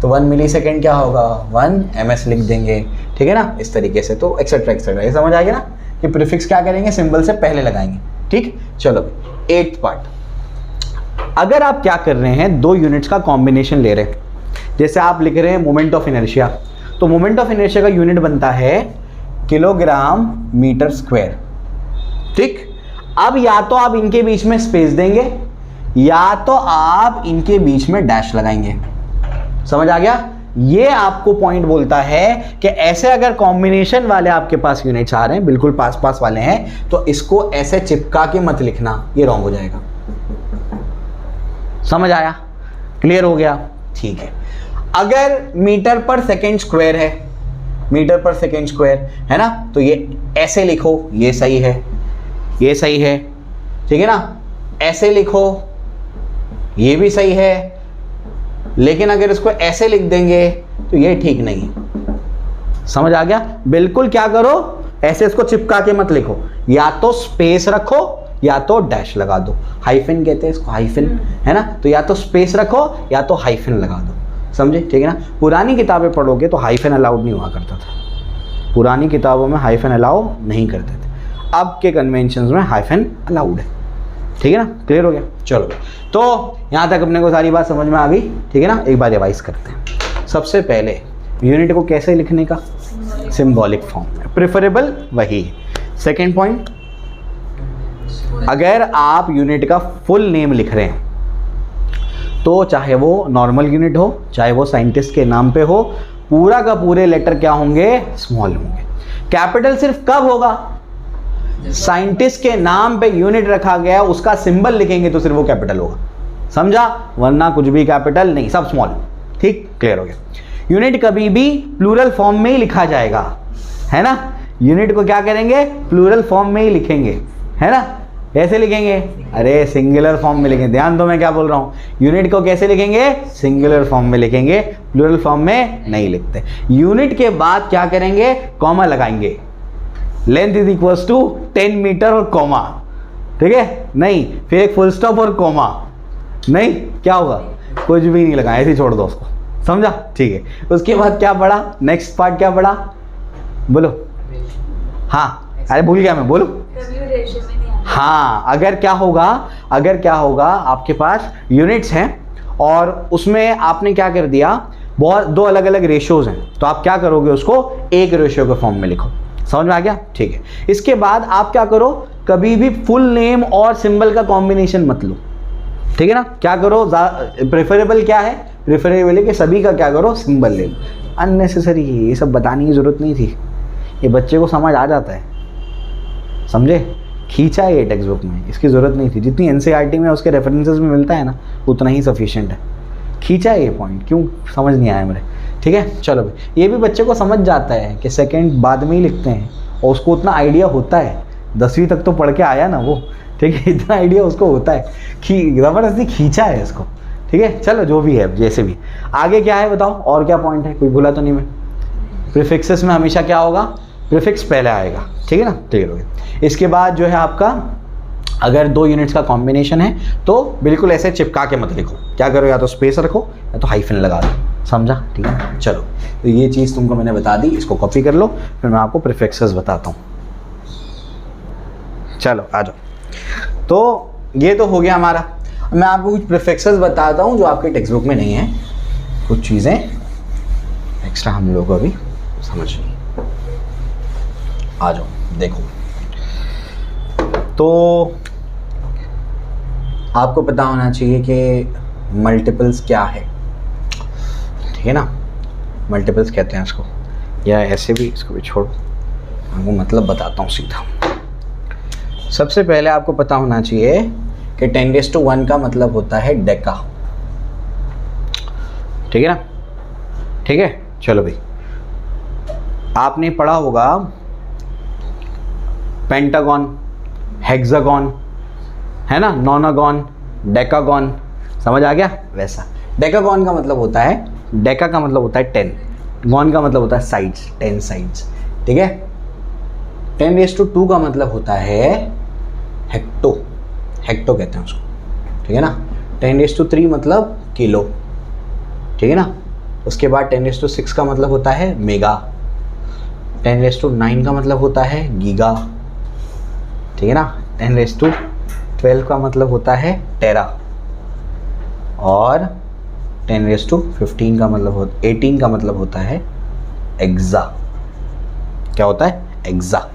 तो 1 मिली सेकेंड क्या होगा, 1 ms लिख देंगे, ठीक है ना, इस तरीके से। तो एक्सेट्रा एक्सेट्रा, ये समझ आ गया ना कि प्रीफिक्स क्या करेंगे, सिंबल से पहले लगाएंगे, ठीक। चलो 8th पार्ट। अगर आप क्या कर रहे हैं, 2 यूनिट्स का कॉम्बिनेशन ले रहे हैं, जैसे आप लिख रहे हैं मोमेंट ऑफ इनर्शिया, तो मोमेंट ऑफ इनर्शिया का यूनिट बनता है किलोग्राम मीटर स्क्वायर, ठीक। अब या तो आप इनके बीच में स्पेस देंगे या तो आप इनके बीच में डैश लगाएंगे, समझ आ गया। ये आपको पॉइंट बोलता है कि ऐसे अगर कॉम्बिनेशन वाले आपके पास यूनिट्स आ रहे हैं, बिल्कुल पास पास वाले हैं, तो इसको ऐसे चिपका के मत लिखना, ये रॉन्ग हो जाएगा। समझ आया? क्लियर हो गया? ठीक है। अगर मीटर पर सेकेंड स्क्वायर है, मीटर पर सेकेंड स्क्वायर है ना, तो ये ऐसे लिखो, ये सही है, ये सही है, ठीक है ना। ऐसे लिखो, ये भी सही है, लेकिन अगर इसको ऐसे लिख देंगे तो ये ठीक नहीं है। समझ आ गया? बिल्कुल क्या करो, ऐसे इसको चिपका के मत लिखो, या तो स्पेस रखो या तो डैश लगा दो। हाइफन कहते हैं इसको, हाइफन, है ना। तो या तो स्पेस रखो या तो हाइफन लगा दो, समझे? ठीक है ना। पुरानी किताबें पढ़ोगे तो हाइफन अलाउड नहीं हुआ करता था, पुरानी किताबों में हाइफन अलाउ नहीं करते थे। अब के कन्वेंशंस में हाइफन अलाउड है, ठीक है ना। क्लियर हो गया? चलो, तो यहाँ तक अपने को सारी बात समझ में आ गई, ठीक है ना। एक बार रिवाइज करते हैं। सबसे पहले यूनिट को कैसे लिखने का, सिंबॉलिक फॉर्म में, प्रेफरेबल वही है। सेकेंड पॉइंट, अगर आप यूनिट का फुल नेम लिख रहे हैं तो चाहे वो नॉर्मल यूनिट हो, चाहे वो साइंटिस्ट के नाम पे हो, पूरा का पूरे लेटर क्या होंगे, स्मॉल होंगे। कैपिटल सिर्फ कब होगा, साइंटिस्ट के नाम पे यूनिट रखा गया, उसका सिंबल लिखेंगे तो सिर्फ वो कैपिटल होगा, समझा, वरना कुछ भी कैपिटल नहीं, सब स्मॉल। ठीक, क्लियर हो गया। यूनिट कभी भी प्लूरल फॉर्म में ही लिखा जाएगा, है ना। यूनिट को क्या करेंगे, प्लूरल फॉर्म में ही लिखेंगे, है ना। कैसे लिखेंगे, अरे सिंगुलर फॉर्म में लिखेंगे, ध्यान दो मैं क्या बोल रहा हूँ। यूनिट को कैसे लिखेंगे, सिंगुलर फॉर्म में लिखेंगे, प्लूरल फॉर्म में नहीं लिखते। यूनिट के बाद क्या करेंगे, कॉमा लगाएंगे, length is equals to 10 metre और कॉमा, ठीक है, नहीं फिर एक फुल स्टॉप और कॉमा, नहीं क्या होगा, कुछ भी नहीं लगा, ऐसे ही छोड़ दो उसको, समझा, ठीक है। उसके बाद क्या पढ़ा, नेक्स्ट पार्ट क्या पढ़ा, बोलो। हाँ, अरे भूल गया मैं, बोलो। हाँ, अगर क्या होगा, अगर क्या होगा, आपके पास यूनिट्स हैं और उसमें आपने क्या कर दिया, बहुत दो अलग अलग रेशियोज हैं, तो आप क्या करोगे, उसको एक रेशियो के फॉर्म में लिखो। समझ में आ गया? ठीक है। इसके बाद आप क्या करो, कभी भी फुल नेम और सिंबल का कॉम्बिनेशन मत लो, ठीक है ना। क्या करो, प्रेफरेबल क्या है, प्रेफरेबल है कि सभी का क्या करो, सिंबल ले लो। अननेसेसरी है, ये सब बताने की जरूरत नहीं थी, ये बच्चे को समझ आ जाता है, समझे। खींचा है ये टेक्स्ट बुक में, इसकी ज़रूरत नहीं थी। जितनी एनसीईआरटी में उसके रेफरेंसेस में मिलता है ना, उतना ही सफिशिएंट है। खींचा है ये पॉइंट, क्यों समझ नहीं आया मेरे, ठीक है। चलो भाई, ये भी बच्चे को समझ जाता है कि सेकंड बाद में ही लिखते हैं, और उसको उतना आइडिया होता है, 10वीं तक तो पढ़ के आया ना वो, ठीक है, इतना आइडिया उसको होता है कि ज़बरदस्ती खींचा है इसको, ठीक है। चलो जो भी है, जैसे भी। आगे क्या है बताओ, और क्या पॉइंट है, कोई भूला तो नहीं मैं। प्रीफिक्सेस में हमेशा क्या होगा, प्रीफिक्स पहले आएगा, ठीक है ना, क्लियर हो गया। इसके बाद जो है आपका, अगर दो यूनिट्स का कॉम्बिनेशन है तो बिल्कुल ऐसे चिपका के मत लिखो, क्या करो, या तो स्पेस रखो या तो हाइफन लगा दो, समझा, ठीक है। चलो, तो ये चीज़ तुमको मैंने बता दी, इसको कॉपी कर लो, फिर मैं आपको प्रीफिक्सेस बताता हूँ। चलो आ जाओ। तो ये तो हो गया हमारा। मैं आपको कुछ प्रीफिक्सेस बताता हूँ जो आपके टेक्स्ट बुक में नहीं है, कुछ चीज़ें एक्स्ट्रा हम लोग को अभी समझ। आ जाओ, देखो, तो आपको पता होना चाहिए कि मल्टीपल्स क्या है, ठीक है ना। मल्टीपल्स कहते हैं इसको, या ऐसे भी, इसको भी छोड़ो, आपको मतलब बताता हूँ सीधा। सबसे पहले आपको पता होना चाहिए कि 10⁻⁴ का मतलब होता है डेका, ठीक है ना, ठीक है। चलो भाई, आपने पढ़ा होगा पेंटागन, हेक्सागन, है ना, नॉनागन, डेकागन, समझ आ गया। वैसा डेकागन का मतलब होता है, डेका का मतलब होता है 10, गॉन का मतलब होता है साइड्स, 10 साइड्स, ठीक है। 10⁻² का मतलब होता है हेक्टो, हेक्टो कहते हैं उसको, ठीक है ना। 10⁻³ मतलब किलो, ठीक है ना। उसके बाद 10⁻6 का मतलब होता है मेगा, 10⁻9 का मतलब होता है गीगा, ठीक है ना। 10⁻12 का मतलब होता है टेरा, और 10⁻15 का मतलब 18 का मतलब होता है एक्सा। क्या होता है, एक्सा,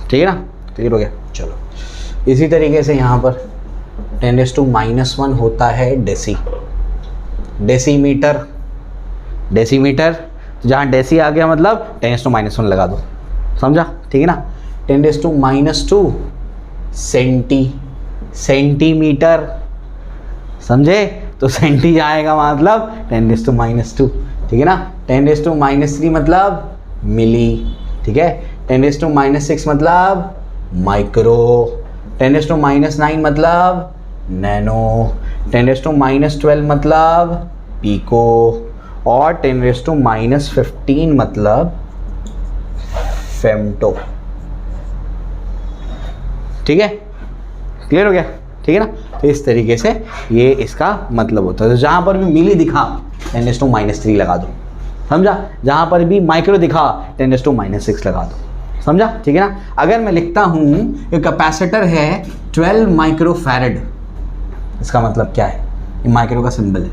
ठीक है ना, क्लियर हो गया। चलो, इसी तरीके से यहाँ पर 10⁻⁻1 होता है डेसी, डेसीमीटर, डेसीमीटर, तो जहाँ डेसी आ गया मतलब 10⁻⁻1 लगा दो, समझा, ठीक है ना। 10⁻², सेंटीमीटर, समझे, तो सेंटी जाएगा मतलब 10⁻², ठीक है ना। 10⁻³ मतलब मिली, ठीक है। 10⁻6 मतलब माइक्रो, 10⁻9 मतलब नैनो, 10⁻12 मतलब पीको, और 10⁻15 मतलब फेम्टो, ठीक है, क्लियर हो गया, ठीक है ना। तो इस तरीके से ये इसका मतलब होता है। तो जहाँ पर भी मिली दिखा 10⁻³ लगा दो, समझा, जहाँ पर भी माइक्रो दिखा 10⁻6 लगा दो, समझा, ठीक है ना। अगर मैं लिखता हूँ ये कैपेसिटर है 12 माइक्रोफैरड, इसका मतलब क्या है, ये माइक्रो का सिंबल है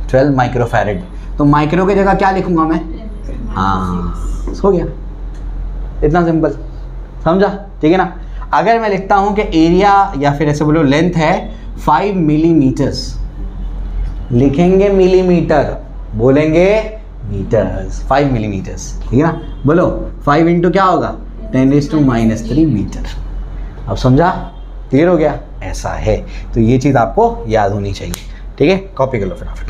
12 माइक्रोफैरड, तो माइक्रो की जगह क्या लिखूंगा मैं, हाँ, हो गया, इतना सिंपल, समझा, ठीक है ना। अगर मैं लिखता हूं कि एरिया या फिर ऐसे बोलो लेंथ है 5 मिलीमीटर्स, लिखेंगे मिलीमीटर, बोलेंगे मीटर्स, 5 मिलीमीटर्स, ठीक है ना। बोलो 5 इंटू क्या होगा 10⁻³ मीटर। अब समझा, क्लियर हो गया, ऐसा है। तो ये चीज़ आपको याद होनी चाहिए, ठीक है। कॉपी कर लो फटाफट।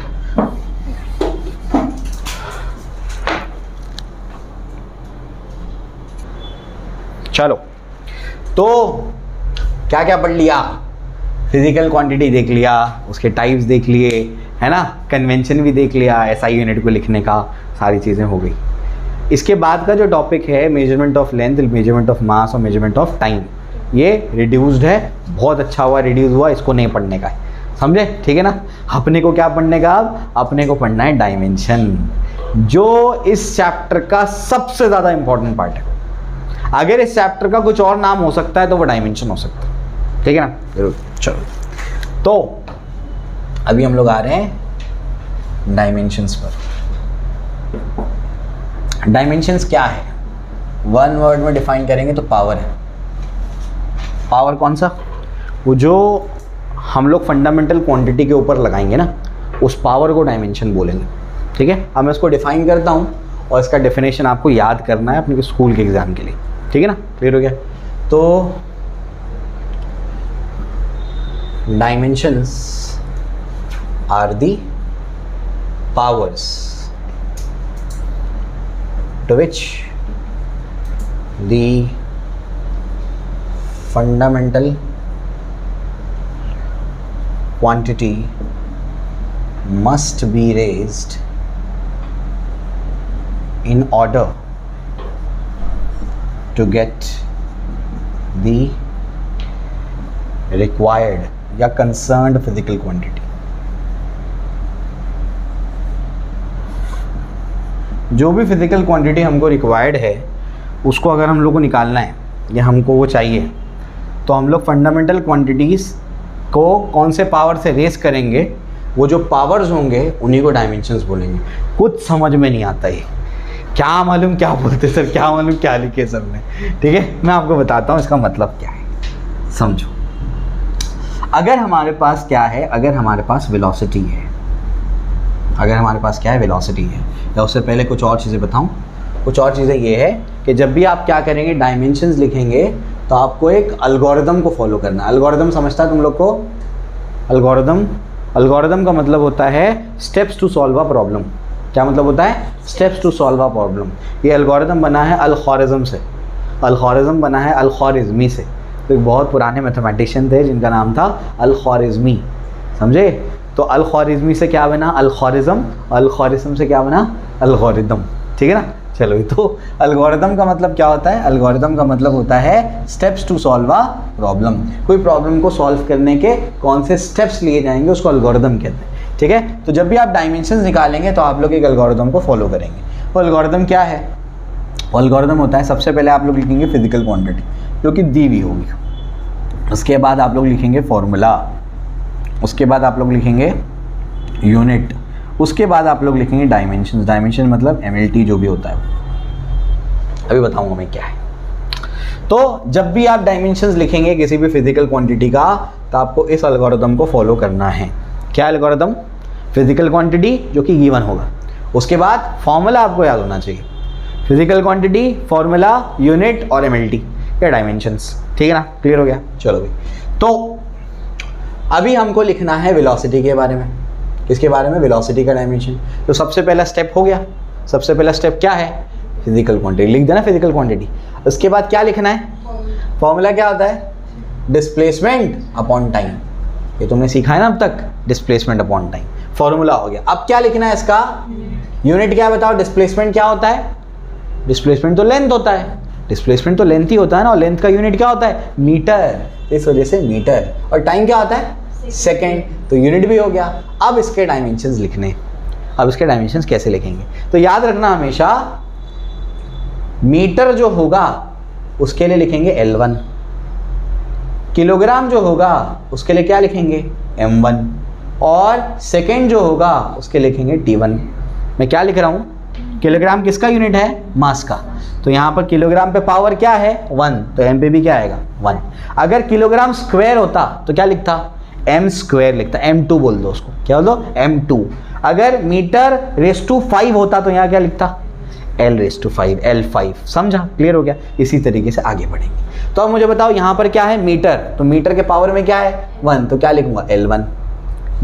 चलो, तो क्या क्या पढ़ लिया, फिजिकल क्वांटिटी देख लिया, उसके टाइप्स देख लिए, है ना, कन्वेंशन भी देख लिया, एसआई यूनिट को लिखने का, सारी चीज़ें हो गई। इसके बाद का जो टॉपिक है measurement of length, measurement of mass और मेजरमेंट ऑफ टाइम, ये रिड्यूस्ड है, बहुत अच्छा हुआ रिड्यूस हुआ, इसको नहीं पढ़ने का है, समझे, ठीक है ना। अपने को क्या पढ़ने का, अब अपने को पढ़ना है डायमेंशन, जो इस चैप्टर का सबसे ज़्यादा इंपॉर्टेंट पार्ट है। अगर इस चैप्टर का कुछ और नाम हो सकता है तो वो डायमेंशन हो सकता है, ठीक है ना, जरूर। चलो, तो अभी हम लोग आ रहे हैं डायमेंशंस पर। डायमेंशंस क्या है, वन वर्ड में डिफाइन करेंगे तो पावर है। पावर कौन सा, वो जो हम लोग फंडामेंटल क्वांटिटी के ऊपर लगाएंगे ना, उस पावर को डायमेंशन बोलेंगे, ठीक है। अब मैं इसको डिफाइन करता हूँ और इसका डेफिनेशन आपको याद करना है अपने स्कूल के एग्जाम के लिए, ठीक है ना, क्लियर हो गया। तो dimensions are the powers to which the fundamental quantity must be raised in order to get the required या concerned physical quantity। जो भी फिजिकल क्वांटिटी हमको रिक्वायर्ड है उसको अगर हम लोग को निकालना है या हमको वो चाहिए, तो हम लोग फंडामेंटल क्वांटिटीज़ को कौन से पावर से रेस करेंगे, वो जो पावर्स होंगे उन्हीं को डायमेंशंस बोलेंगे। कुछ समझ में नहीं आता ये, क्या मालूम क्या बोलते सर, क्या मालूम क्या लिखे सर ने, ठीक है, मैं आपको बताता हूँ इसका मतलब क्या है, समझो। अगर हमारे पास क्या है, अगर हमारे पास वेलोसिटी है, अगर हमारे पास क्या है, वेलोसिटी है, या उससे पहले कुछ और चीज़ें बताऊं। कुछ और चीज़ें ये है कि जब भी आप क्या करेंगे, डायमेंशंस लिखेंगे, तो आपको एक अलगोरिदम को फॉलो करना है। अलगोरिदम समझता है तुम लोग को, अलगोरिदम का मतलब होता है steps to solve a problem. क्या मतलब होता है, steps to solve a problem. ये अलगोरिदम बना है अल-ख्वारिज़्म से, अल-ख्वारिज़्म बना है अल-ख्वारिज़मी से। तो एक बहुत पुराने मैथमेटिशियन थे जिनका नाम था अल-ख्वारिज़मी, समझे। तो अल-ख्वारिज़मी से क्या बना, अल-ख्वारिज़्म, अल-ख्वारिज़्म से क्या बना, अलगोरिदम, ठीक है ना। चलो, तो अलगोरिदम का मतलब क्या होता है, अलगोरिदम का मतलब होता है steps to solve a problem. कोई प्रॉब्लम को सॉल्व करने के कौन से स्टेप्स लिए जाएंगे उसको अलगोरिदम कहते हैं, ठीक है। तो जब भी आप डायमेंशंस निकालेंगे तो आप लोग एक अलगोरिदम को फॉलो करेंगे। वो अलगोरिदम क्या है, अलगोरिदम होता है, सबसे पहले आप लोग लिखेंगे फिजिकल क्वांटिटी जो कि दी हुई होगी, उसके बाद आप लोग लिखेंगे फॉर्मूला, उसके बाद आप लोग लिखेंगे यूनिट, उसके बाद आप लोग लिखेंगे डायमेंशन। डायमेंशन मतलब MLT जो भी होता है, अभी बताऊंगा मैं क्या है। तो जब भी आप डायमेंशंस लिखेंगे किसी भी फिजिकल क्वांटिटी का, तो आपको इस अलगोरिदम को फॉलो करना है। क्या अलगोरिदम, फिजिकल क्वांटिटी जो कि गिवन होगा, उसके बाद फॉर्मूला आपको याद होना चाहिए, फिजिकल क्वांटिटी, फॉर्मूला, यूनिट और एमएलटी या डायमेंशंस। ठीक है ना, क्लियर हो गया। चलो भाई, तो अभी हमको लिखना है वेलोसिटी के बारे में। किसके बारे में? वेलोसिटी का डायमेंशन। तो सबसे पहला स्टेप हो गया। सबसे पहला स्टेप क्या है? फिजिकल क्वांटिटी लिख देना, फिजिकल क्वांटिटी। उसके बाद क्या लिखना है? फॉर्मूला क्या होता है? Displacement upon time. ये तुमने सीखा है ना अब तक, डिस्प्लेसमेंट अपॉन टाइम, फॉर्मूला हो गया। अब क्या लिखना है इसका? यूनिट क्या बताओ? डिस्प्लेसमेंट क्या होता है? डिस्प्लेसमेंट तो लेंथ होता है, डिस्प्लेसमेंट तो लेंथ ही होता है ना, और लेंथ का यूनिट क्या होता है? मीटर, इस वजह से मीटर। और टाइम क्या होता है? सेकेंड, तो यूनिट भी हो गया। अब इसके डायमेंशंस लिखने, अब इसके डायमेंशंस कैसे लिखेंगे? तो याद रखना हमेशा, मीटर जो होगा उसके लिए लिखेंगे L1, किलोग्राम जो होगा उसके लिए क्या लिखेंगे? M1, और सेकेंड जो होगा उसके लिखेंगे T1। मैं क्या लिख रहा हूँ? किलोग्राम किसका यूनिट है? मास का। तो यहाँ पर किलोग्राम पे पावर क्या है? 1, तो m पे भी क्या आएगा? 1। अगर किलोग्राम स्क्वायर होता तो क्या लिखता? m स्क्वायर लिखता, m2 बोल दो उसको, क्या बोल दो? m2। अगर मीटर रेस टू 5 होता तो यहाँ क्या लिखता? l raise to 5, L5। समझा? क्लियर हो गया। इसी तरीके से आगे बढ़ेंगे। तो अब मुझे बताओ यहाँ पर क्या है? मीटर, तो मीटर के पावर में क्या है? 1, तो क्या लिखूंगा? L1।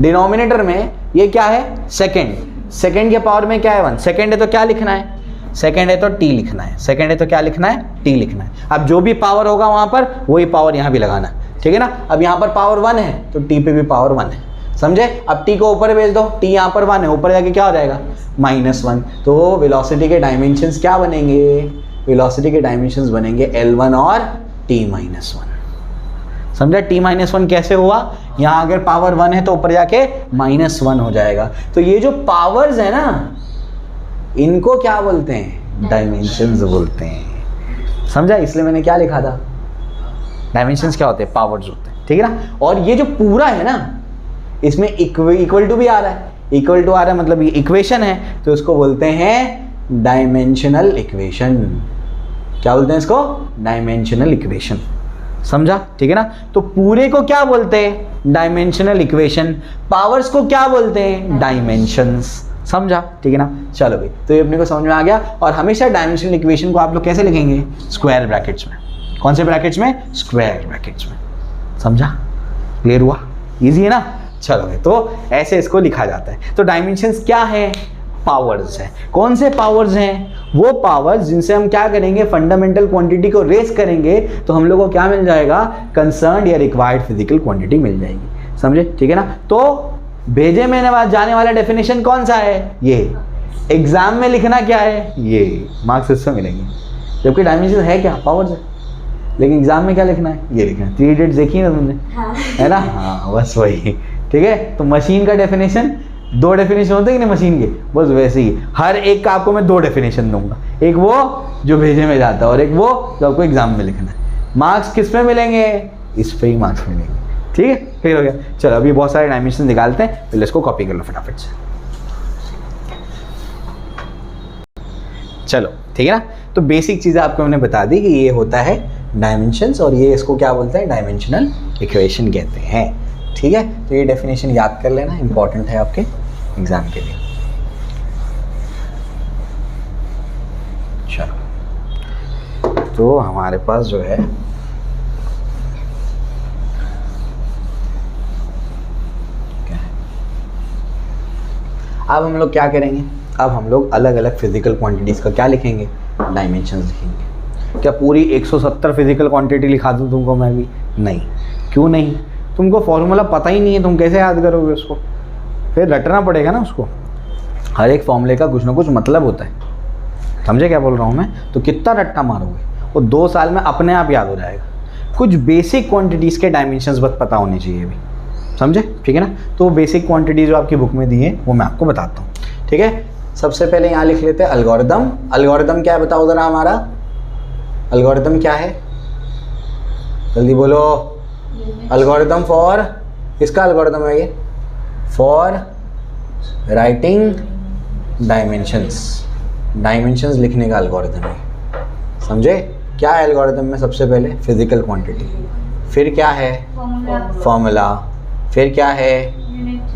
डिनोमिनेटर में ये क्या है? सेकेंड, सेकेंड के पावर में क्या है? 1। सेकेंड है तो क्या लिखना है? सेकेंड है तो t लिखना है, सेकेंड है तो क्या लिखना है? t लिखना है। अब जो भी पावर होगा वहाँ पर वही पावर यहाँ भी लगाना है। ठीक है ना। अब यहाँ पर पावर 1 है तो t पे भी पावर 1 है, समझे? अब t को ऊपर भेज दो, t यहाँ पर 1 है, ऊपर जाके क्या हो जाएगा? -1। तो वेलोसिटी के डायमेंशंस क्या बनेंगे? वेलोसिटी के डायमेंशंस बनेंगे L1 और t-1। समझा? t-1 कैसे हुआ? यहाँ अगर पावर 1 है तो ऊपर जाके -1 हो जाएगा। तो ये जो पावर्स है ना, इनको क्या बोलते हैं? डायमेंशंस बोलते हैं। समझा? इसलिए मैंने क्या लिखा था? डायमेंशंस क्या होते हैं? पावर्स होते हैं। ठीक है ना। और ये जो पूरा है ना, इसमें इक्वल टू भी आ रहा है, इक्वल टू आ रहा है मतलब ये इक्वेशन है, तो इसको बोलते हैं डायमेंशनल इक्वेशन। क्या बोलते हैं इसको? Dimensional equation. समझा? ठीक है ना। तो पूरे को क्या बोलते हैं? Dimensional equation. पावर्स को क्या बोलते हैं? डायमेंशंस। समझा? ठीक है ना। चलो भाई, तो ये अपने को समझ में आ गया। और हमेशा डायमेंशनल इक्वेशन को आप लोग कैसे लिखेंगे? स्क्वायर ब्रैकेट्स में। कौन से ब्रैकेट्स में? स्क्वायर ब्रैकेट्स में। समझा? क्लियर हुआ? इजी है ना। चलो भाई, तो ऐसे इसको लिखा जाता है। तो डायमेंशंस क्या है? पावर्स है। कौन से पावर्स हैं? वो पावर्स जिनसे हम क्या करेंगे? फंडामेंटल क्वांटिटी को रेस करेंगे तो हम लोग को क्या मिल जाएगा? कंसर्न्ड या रिक्वायर्ड फिजिकल क्वांटिटी मिल जाएगी। समझे? ठीक है ना। तो भेजे में जाने वाला डेफिनेशन कौन सा है? ये। एग्जाम में लिखना क्या है? ये। मार्क्स इससे मिलेंगे। जबकि डायमेंशन है क्या? पावर्स है। लेकिन एग्जाम में क्या लिखना है? ये लिखना है। 3 इडियट्स देखी ना तुमने? हाँ। है ना। हाँ, बस वही। ठीक है। तो मशीन का डेफिनेशन, 2 डेफिनेशन होते हैं कि नहीं मशीन के, बस वैसे ही हर एक का आपको मैं 2 डेफिनेशन दूंगा। एक वो जो भेजे में जाता है और एक वो जो आपको एग्जाम में लिखना है। मार्क्स किस पे मिलेंगे? इस पे ही मार्क्स मिलेंगे। ठीक है, क्लियर हो गया। चलो अभी बहुत सारे डायमेंशन निकालते हैं, पहले इसको कॉपी कर लो फटाफट से। चलो ठीक है ना। तो बेसिक चीज़ें आपको मैंने बता दी कि ये होता है डायमेंशंस, और ये इसको क्या बोलते हैं? डायमेंशनल इक्वेशन कहते हैं। ठीक है। तो ये डेफिनेशन याद कर लेना, इंपॉर्टेंट है आपके एग्जाम के लिए। चलो, तो हमारे पास जो है अब हम लोग क्या करेंगे? अब हम लोग अलग अलग फिजिकल क्वांटिटीज़ का क्या लिखेंगे? डायमेंशंस लिखेंगे। क्या पूरी 170 फिजिकल क्वांटिटी लिखा दूँ तुमको मैं भी? नहीं। क्यों नहीं? तुमको फॉर्मूला पता ही नहीं है, तुम कैसे याद करोगे उसको? फिर रटना पड़ेगा ना उसको। हर एक फॉर्मूले का कुछ ना कुछ मतलब होता है। समझे क्या बोल रहा हूँ मैं? तो कितना रट्टा मारोगे? वो 2 साल में अपने आप याद हो जाएगा। कुछ बेसिक क्वांटिटीज़ के डायमेंशंस बस पता होने चाहिए अभी। समझे? ठीक है ना। तो बेसिक क्वांटिटी जो आपकी बुक में दी है वो मैं आपको बताता हूँ। ठीक है। सबसे पहले यहाँ लिख लेते हैं एल्गोरिदम। एल्गोरिदम क्या है बताओ ज़रा हमारा? एल्गोरिदम क्या है? जल्दी बोलो। एल्गोरिदम फॉर, किसका एल्गोरिदम है ये? For writing dimensions. डायमेंशंस लिखने का एल्गोरिदम है। समझे? क्या है एल्गोरिदम में? सबसे पहले फिजिकल क्वांटिटी, फिर क्या है? फॉर्मूला, फिर क्या है?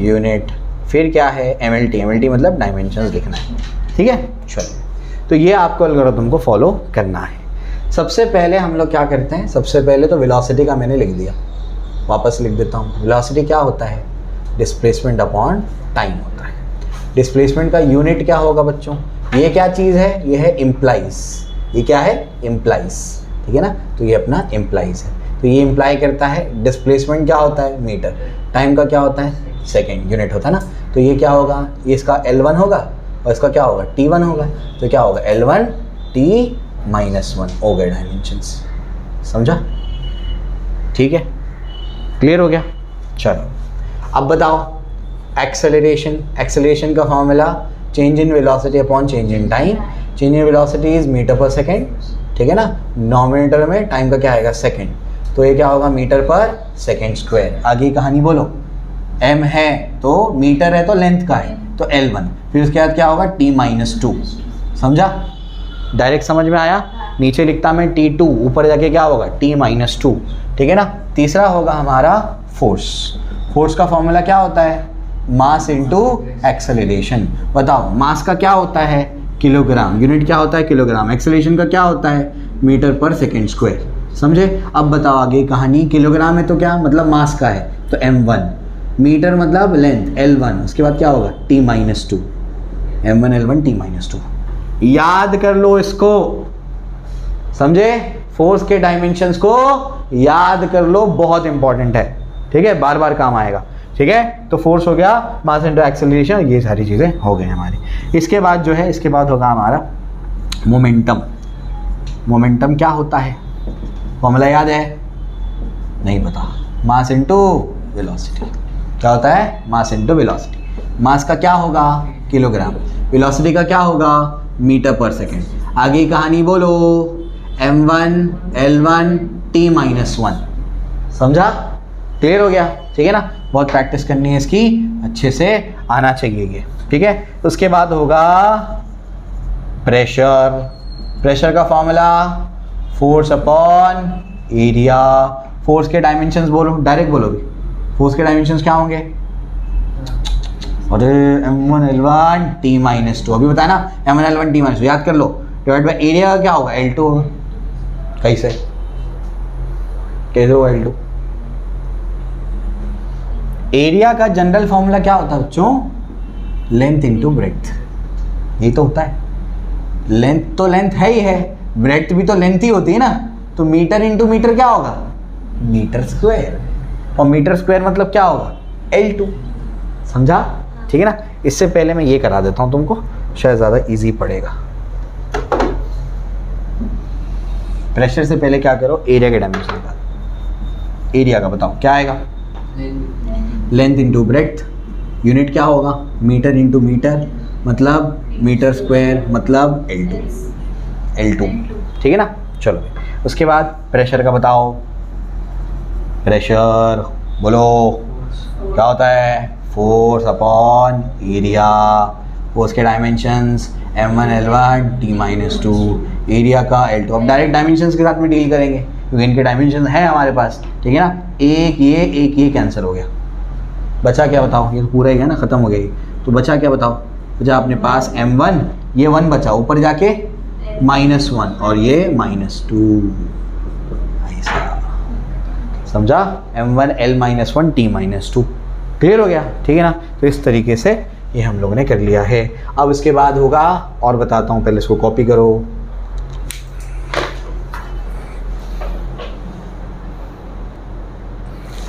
यूनिट, फिर क्या है MLT, MLT मतलब डायमेंशंस लिखना है, ठीक है। चलो, तो ये आपको एल्गोरिथम को फॉलो करना है। सबसे पहले हम लोग क्या करते हैं, सबसे पहले तो वेलोसिटी का मैंने लिख दिया, वापस लिख देता हूँ। वेलोसिटी क्या होता है, डिस्प्लेसमेंट अपॉन टाइम होता है। डिस्प्लेसमेंट का यूनिट क्या होगा बच्चों, ये क्या चीज़ है, ये है इम्प्लाइज, ये क्या है, इम्प्लाइज, ठीक है ना। तो ये अपना इम्प्लाइज है, तो ये इम्प्लाई करता है डिस्प्लेसमेंट क्या होता है मीटर, टाइम का क्या होता है सेकेंड, यूनिट होता है ना। तो ये क्या होगा, ये इसका L1 होगा और इसका क्या होगा T1 होगा, तो क्या होगा L1 T-1 हो गए डायमेंशंस, समझा, ठीक है, क्लियर हो गया। चलो अब बताओ एक्सेलरेशन, एक्सेलरेशन का formula change in velocity upon change in time. Change in velocity is metre per second, ठीक है ना, नॉमिनेटर में टाइम का क्या आएगा सेकेंड, तो ये क्या होगा मीटर पर सेकेंड स्क्वायर। आगे कहानी बोलो, m है तो मीटर है तो लेंथ का है तो L1, फिर उसके बाद क्या होगा T-2, समझा, डायरेक्ट समझ में आया। नीचे लिखता मैं T2, ऊपर जाके क्या होगा T-2, ठीक है ना। तीसरा होगा हमारा फोर्स। फोर्स का फॉर्मूला क्या होता है, मास इनटू एक्सेलरेशन। बताओ मास का क्या होता है किलोग्राम, यूनिट क्या होता है किलोग्राम, एक्सेलरेशन का क्या होता है मीटर पर सेकेंड स्क्वायर, समझे। अब बताओ आगे कहानी, किलोग्राम है तो क्या मतलब मास का है तो m1, मीटर मतलब लेंथ L1, उसके बाद क्या होगा T-2, m1 L1 T-2। याद कर लो इसको, समझे, फोर्स के डायमेंशंस को याद कर लो, बहुत इंपॉर्टेंट है, ठीक है, बार बार काम आएगा, ठीक है। तो फोर्स हो गया, मास इनटू एक्सेलरेशन, ये सारी चीज़ें हो गई हमारी। इसके बाद जो है, इसके बाद होगा हमारा मोमेंटम। मोमेंटम क्या होता है, फॉर्मूला याद है, नहीं पता, मास इनटू वेलोसिटी। क्या होता है, मास इनटू वेलोसिटी। मास का क्या होगा किलोग्राम, वेलोसिटी का क्या होगा मीटर पर सेकेंड। आगे कहानी बोलो, m1 L1 T-1, समझा, क्लियर हो गया, ठीक है ना। बहुत प्रैक्टिस करनी है इसकी, अच्छे से आना चाहिए ये, ठीक है। उसके बाद होगा प्रेशर। प्रेशर का formula force upon area. Force के डायमेंशंस बोलो, डायरेक्ट बोलो भी, फोर्स के डायमेंशंस क्या होंगे, अरे m1 L1 T-2, अभी बताया ना m1 L1 T-2, याद कर लो, डिवाइड बाय एरिया का क्या होगा L2 होगा। कैसे कैसे होगा L2, एरिया का जनरल फॉर्मूला क्या होता है बच्चों, लेंथ इनटू ब्रेड्थ, ये तो होता है। लेंथ तो लेंथ है ही है, ब्रेड्थ भी तो लेंथ ही होती है ना, तो मीटर इनटू मीटर क्या होगा मीटर स्क्वायर, और मीटर स्क्वायर मतलब क्या होगा L2, समझा, ठीक है ना। इससे पहले मैं ये करा देता हूं तुमको, शायद ज़्यादा इजी पड़ेगा। प्रेशर से पहले क्या करो, एरिया के डायमेंशन निकालो। एरिया का बताओ क्या आएगा, लेंथ इंटू ब्रेड्थ, यूनिट क्या होगा मीटर इंटू मीटर, मतलब मीटर स्क्वायर मतलब L2, ठीक है ना। चलो उसके बाद प्रेशर का बताओ, प्रेशर बोलो क्या होता है, फोर्स अपॉन एरिया। फोर्स के dimensions m1 L1 T-2, area का L2। अब डायरेक्ट डायमेंशंस के साथ में डील करेंगे क्योंकि इनके डायमेंशंस हैं हमारे पास, ठीक है ना। एक ये कैंसिल हो गया, बचा क्या बताओ, ये तो पूरा ही है ना, ख़त्म हो गया ये, तो बचा क्या बताओ, बचा अपने पास m1, ये 1 बचा, ऊपर जाके -1 और ये -2, ऐसा समझा, m1 L-1 T-2, क्लियर हो गया, ठीक है ना। तो इस तरीके से ये हम लोगों ने कर लिया है। अब इसके बाद होगा, और बताता हूँ, पहले इसको कॉपी करो,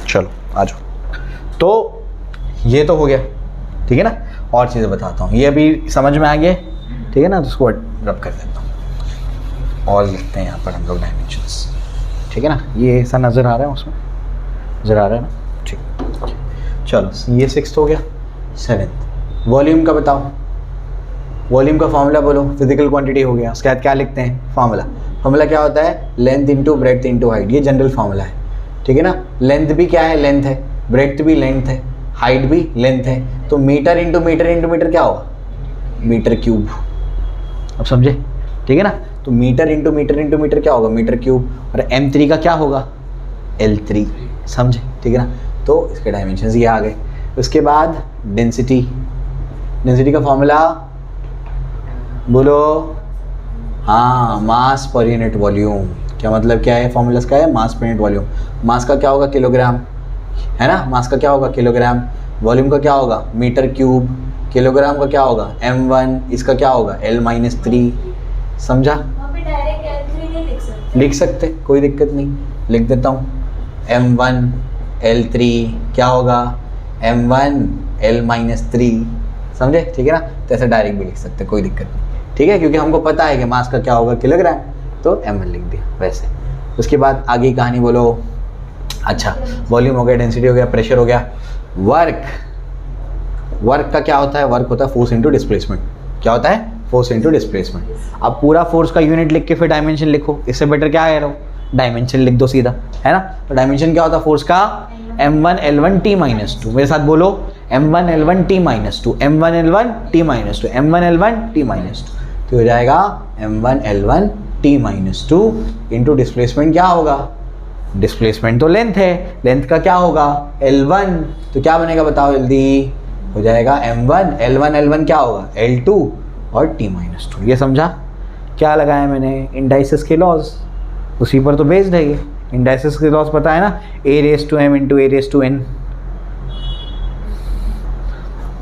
चलो आ जाओ। तो ये तो हो गया, ठीक है ना। और चीज़ें बताता हूँ, ये अभी समझ में आ गया, ठीक है ना, तो उसको रब कर देता हूँ और लिखते हैं यहाँ पर हम लोग डायमेंशंस, ठीक है ना। ये ऐसा नज़र आ रहा है, उसमें नज़र आ रहा है ना, ठीक। चलो ये 6th हो गया। 7th वॉल्यूम का बताओ, वॉल्यूम का फॉर्मूला बोलो, फिजिकल क्वांटिटी हो गया। उसके बाद क्या लिखते हैं फॉर्मूला क्या होता है, length into breadth into height, ये जनरल फॉर्मूला है, ठीक है ना। लेंथ भी क्या है, लेंथ है, ब्रेड्थ भी लेंथ है, हाइट भी लेंथ है, तो metre into metre into metre क्या होगा, मीटर क्यूब। अब समझे, ठीक है ना। तो metre into metre into metre क्या होगा, मीटर क्यूब। और m3 का क्या होगा, L3, समझे, ठीक है ना। तो इसके डायमेंशंस ये आ गए। उसके बाद डेंसिटी, डेंसिटी का फॉर्मूला बोलो, हाँ मास पर यूनिट वॉल्यूम। क्या मतलब क्या है फॉर्मूला का है, मास पर यूनिट वॉल्यूम। मास का क्या होगा किलोग्राम, है ना, मास का क्या होगा किलोग्राम, वॉल्यूम का क्या होगा मीटर क्यूब, किलोग्राम का क्या होगा m1, इसका क्या होगा L-3। समझा? लिख सकते, कोई दिक्कत नहीं, लिख देता हूँ m1 L3 क्या होगा m1 L-3, समझे? ठीक है ना, तो ऐसे डायरेक्ट भी लिख सकते, कोई दिक्कत नहीं, ठीक है, क्योंकि हमको पता है कि मास का क्या होगा किलोग्राम, तो m1 लिख दिया वैसे। उसके बाद आगे की कहानी बोलो। अच्छा, वॉल्यूम हो गया, डेंसिटी हो गया, प्रेशर हो गया। वर्क, वर्क का क्या होता है, वर्क होता है फोर्स इनटू डिस्प्लेसमेंट। क्या होता है, फोर्स इनटू डिस्प्लेसमेंट। अब पूरा फोर्स का यूनिट लिख के फिर डायमेंशन लिखो, इससे बेटर क्या है, डायमेंशन लिख दो सीधा, है ना। तो डायमेंशन क्या होता है फोर्स का, m1 L1 T-2। मेरे साथ बोलो m1 L1 T-2, m1 L1 T-2, m1 L1 T-2। तो हो जाएगा m1 L1 T-2 into displacement क्या होगा, डिस्प्लेसमेंट तो लेंथ है, लेंथ का क्या होगा L1, तो क्या बनेगा बताओ जल्दी, हो जाएगा m1 L1 क्या होगा L2 और T-2। ये समझा क्या लगाया मैंने, इंडाइसिस के लॉज, उसी पर तो बेस्ड है ये। इंडाइसिस के लॉज पता है ना, a⁻m इंटू a⁻n।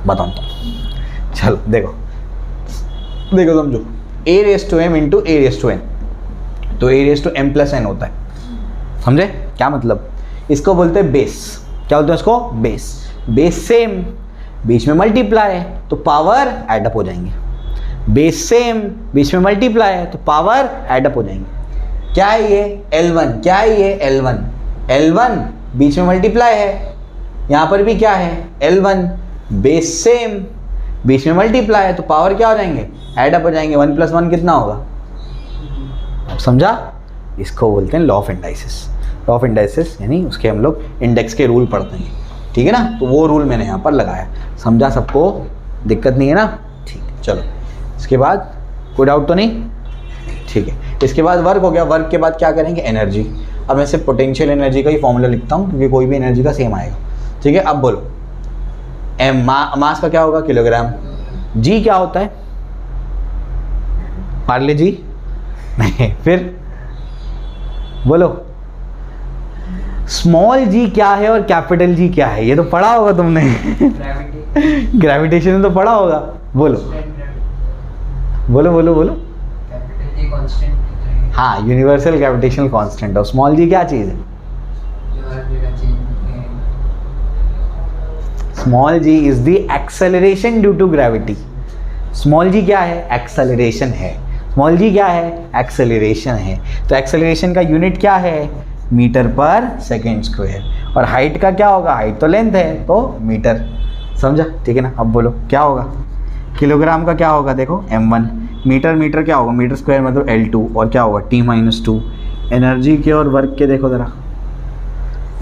बताता हूँ, चलो देखो देखो समझो, a⁻m इंटू a⁻n, तो a⁻m+n होता है, समझे क्या मतलब, इसको बोलते हैं बेस। क्या बोलते हैं इसको, बेस। बेस सेम, बीच में मल्टीप्लाई है तो पावर एडअप हो जाएंगे, बेस सेम बीच में मल्टीप्लाई है तो पावर एडअप हो जाएंगे। क्या है ये L1, क्या है ये L1, L1 बीच में मल्टीप्लाई है, यहाँ पर भी क्या है L1, बेस सेम बीच में मल्टीप्लाई है तो पावर क्या हो जाएंगे, एडअप हो जाएंगे। 1 + 1 कितना होगा, अब समझा, इसको बोलते हैं law of indices. Law of indices यानी उसके हम लोग इंडेक्स के रूल पढ़ते हैं, ठीक है ना, तो वो रूल मैंने यहाँ पर लगाया। समझा सबको, दिक्कत नहीं है ना, ठीक है। चलो इसके बाद कोई डाउट तो नहीं, ठीक है। इसके बाद वर्क हो गया, वर्क के बाद क्या करेंगे, एनर्जी। अब मैं सिर्फ पोटेंशियल एनर्जी का ही फॉर्मूला लिखता हूँ क्योंकि कोई भी एनर्जी का सेम आएगा, ठीक है। अब बोलो एम, मास का क्या होगा किलोग्राम, जी क्या होता है, पार्ले जी नहीं, फिर बोलो स्मॉल जी क्या है और कैपिटल जी क्या है, ये तो पढ़ा होगा तुमने ग्रेविटेशन में तो पढ़ा होगा। बोलो बोलो बोलो बोलो, हाँ यूनिवर्सल ग्रेविटेशनल कांस्टेंट। और स्मॉल जी क्या चीज़ है, small G is the acceleration due to gravity. Small G क्या है, एक्सेलरेशन है। स्मॉल जी क्या है, एक्सेलरेशन है। तो एक्सेलरेशन का यूनिट क्या है, मीटर पर सेकेंड स्क्वायर। और हाइट का क्या होगा, हाइट तो लेंथ है तो मीटर, समझा, ठीक है ना। अब बोलो क्या होगा, किलोग्राम का क्या होगा, देखो m1, मीटर, मीटर क्या होगा, मीटर स्क्वायर मतलब L2, और क्या होगा T-2। एनर्जी के और वर्क के देखो ज़रा,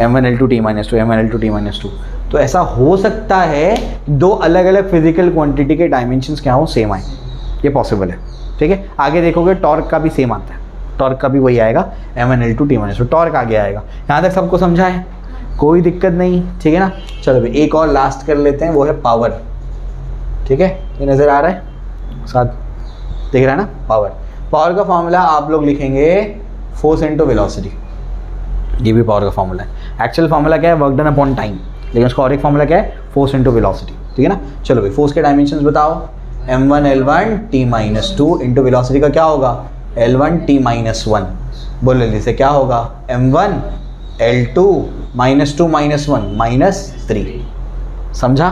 m1 L2 T-2, m1 L2 T-2। तो ऐसा हो सकता है दो अलग अलग फिजिकल क्वांटिटी के डायमेंशंस क्या हो, सेम आए, ये पॉसिबल है, ठीक है। आगे देखोगे टॉर्क का भी सेम आता है, टॉर्क का भी वही आएगा m1 L2 T-2, टॉर्क आगे आएगा। यहाँ तक सबको समझा है, कोई दिक्कत नहीं, ठीक है ना। चलो भाई एक और लास्ट कर लेते हैं, वो है पावर, ठीक है। ये नज़र आ रहा है, साथ दिख रहा है ना, पावर। पावर का फॉर्मूला आप लोग लिखेंगे फोर्स इनटू वेलोसिटी, ये भी पावर का फॉर्मूला है। एक्चुअल फॉर्मूला क्या है, वर्क डन अपॉन टाइम, लेकिन उसका और एक फॉर्मूला क्या है, फोर्स इनटू वेलोसिटी, ठीक है ना। चलो भाई फोर्स के डायमेंशंस बताओ, m1 L1 T-2 into velocity का क्या होगा, L1 T-1। बोल जल्दी से, क्या होगा m1 L2 -2 - 3, समझा,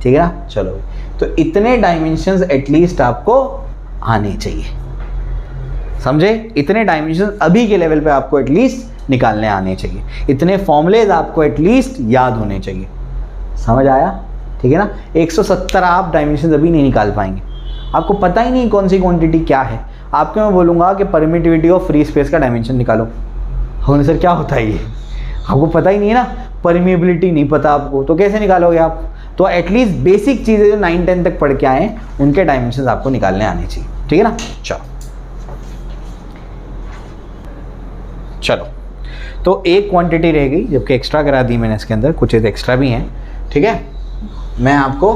ठीक है ना। चलो तो इतने डायमेंशंस एटलीस्ट आपको आने चाहिए, समझे, इतने डायमेंशंस अभी के लेवल पे आपको एटलीस्ट निकालने आने चाहिए, इतने फॉर्मूलेज आपको एटलीस्ट याद होने चाहिए, समझ आया, ठीक है ना। 170 आप डायमेंशंस अभी नहीं निकाल पाएंगे, आपको पता ही नहीं कौन सी क्वांटिटी क्या है। आपको मैं बोलूँगा कि परमिटिविटी ऑफ फ्री स्पेस का डायमेंशन निकालो, होने सर क्या होता है ये, आपको पता ही नहीं है ना, परमिएबिलिटी नहीं पता आपको, तो कैसे निकालोगे आप। तो एटलीस्ट बेसिक चीज़ें जो 9-10 तक पढ़ के आए उनके डायमेंशंस आपको निकालने आने चाहिए, ठीक है ना। चलो तो एक क्वांटिटी रह गई, जबकि एक्स्ट्रा करा दी मैंने इसके अंदर, कुछ एक्स्ट्रा भी हैं, ठीक है। मैं आपको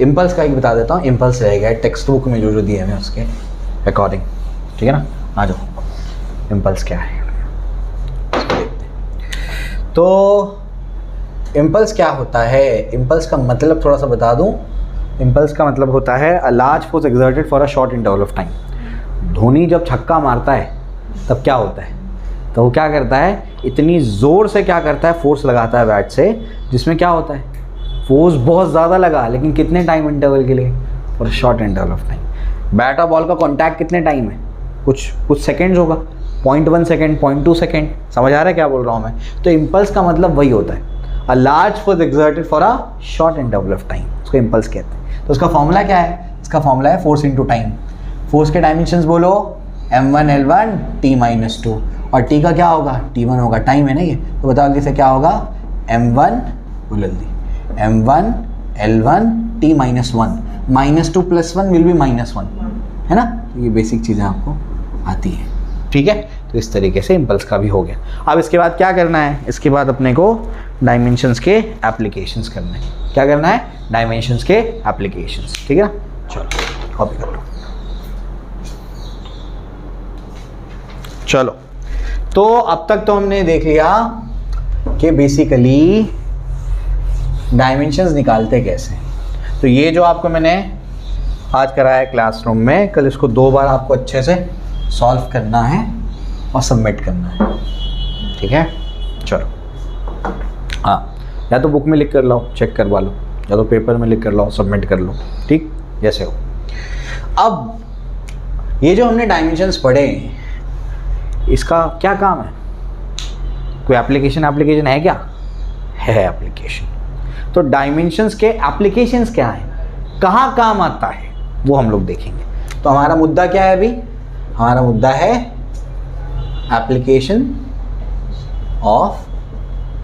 इम्पल्स का एक बता देता हूँ। इम्पल्स रहेगा टेक्स्ट बुक में जो दिए हुए उसके अकॉर्डिंग, ठीक है ना। आ जाओ, इम्पल्स क्या है इसको देखते हैं। तो इम्पल्स क्या होता है, इम्पल्स का मतलब थोड़ा सा बता दूँ। इम्पल्स का मतलब होता है a large force exerted for a short interval of time. Dhoni जब छक्का मारता है तब क्या होता है, तो वो क्या करता है, इतनी ज़ोर से क्या करता है, फोर्स लगाता है बैट से, जिसमें क्या होता है, फोर्स बहुत ज़्यादा लगा, लेकिन कितने टाइम इंटरवल के लिए, for short interval of time. Bat और बॉल का कॉन्टैक्ट कितने टाइम है, कुछ सेकेंड्स होगा, 0.1 सेकेंड, 0.2 सेकेंड। समझ आ रहा है क्या बोल रहा हूँ मैं। तो इम्पल्स का मतलब वही होता है, a large force exerted for a short interval of time, उसको इम्पल्स कहते हैं। तो उसका फॉर्मूला क्या है, इसका फॉर्मूला है फोर्स इंटू टाइम। फोर्स के डायमेंशंस बोलो, m1 L1 T-2, और T का क्या होगा, T1 होगा, टाइम है ना ये। तो बताओ जल्दी से क्या होगा, m1 बोलो जल्दी, m1 L1 T-1, -2 + 1 will be -1, है ना। तो ये बेसिक चीज़ें आपको आती हैं, ठीक है। तो इस तरीके से इम्पल्स का भी हो गया। अब इसके बाद क्या करना है, इसके बाद अपने को डायमेंशंस के एप्लीकेशंस करने हैं। क्या करना है, डायमेंशंस के एप्लीकेशंस, ठीक है। चलो कॉपी कर लो। चलो, तो अब तक तो हमने देख लिया कि बेसिकली डायमेंशंस निकालते कैसे। तो ये जो आपको मैंने आज कराया क्लासरूम में, कल इसको 2 बार आपको अच्छे से सॉल्व करना है और सबमिट करना है, ठीक है। चलो, हाँ, या तो बुक में लिख कर लाओ, चेक करवा लो, या तो पेपर में लिख कर लाओ, सबमिट कर लो, ठीक, जैसे हो। अब ये जो हमने डायमेंशंस पढ़े, इसका क्या काम है, कोई एप्लीकेशन है क्या, है एप्लीकेशन। तो डायमेंशंस के एप्लीकेशंस क्या है, कहाँ काम आता है, वो हम लोग देखेंगे। तो हमारा मुद्दा क्या है अभी, हमारा मुद्दा है एप्लीकेशन ऑफ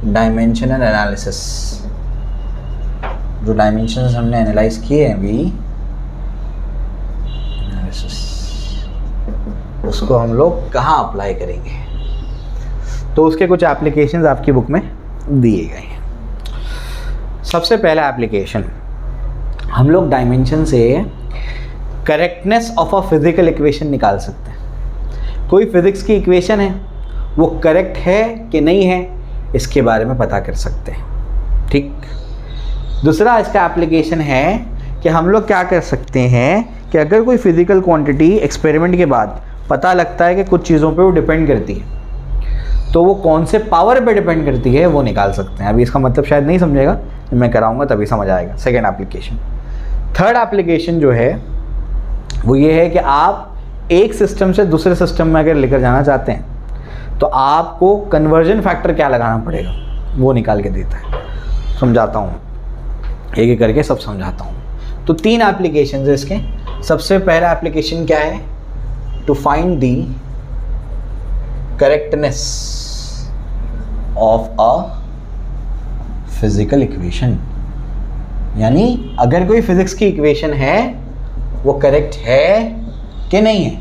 डायमेंशनल एनालिसिस। जो डायमेंशंस हमने एनालाइज किए हैं अभी, एनालिसिस, उसको हम लोग कहाँ अप्लाई करेंगे। तो उसके कुछ एप्लीकेशंस आपकी बुक में दिए गए हैं। सबसे पहला एप्लीकेशन, हम लोग डायमेंशन से correctness of a physical equation निकाल सकते हैं। कोई फिजिक्स की इक्वेशन है, वो करेक्ट है कि नहीं है, इसके बारे में पता कर सकते हैं, ठीक। दूसरा इसका एप्लीकेशन है कि हम लोग क्या कर सकते हैं कि अगर कोई फिजिकल क्वांटिटी एक्सपेरिमेंट के बाद पता लगता है कि कुछ चीज़ों पे वो डिपेंड करती है, तो वो कौन से पावर पे डिपेंड करती है वो निकाल सकते हैं। अभी इसका मतलब शायद नहीं समझेगा, जब मैं कराऊंगा तभी समझ आएगा। Second application. थर्ड एप्लीकेशन जो है वो ये है कि आप एक सिस्टम से दूसरे सिस्टम में अगर लेकर जाना चाहते हैं तो आपको कन्वर्जन फैक्टर क्या लगाना पड़ेगा, वो निकाल के देता है। समझाता हूँ, एक एक करके सब समझाता हूँ। तो 3 एप्लीकेशन है इसके। सबसे पहला एप्लीकेशन क्या है, to find the correctness of a physical equation, यानी अगर कोई फिजिक्स की इक्वेशन है वो करेक्ट है कि नहीं है,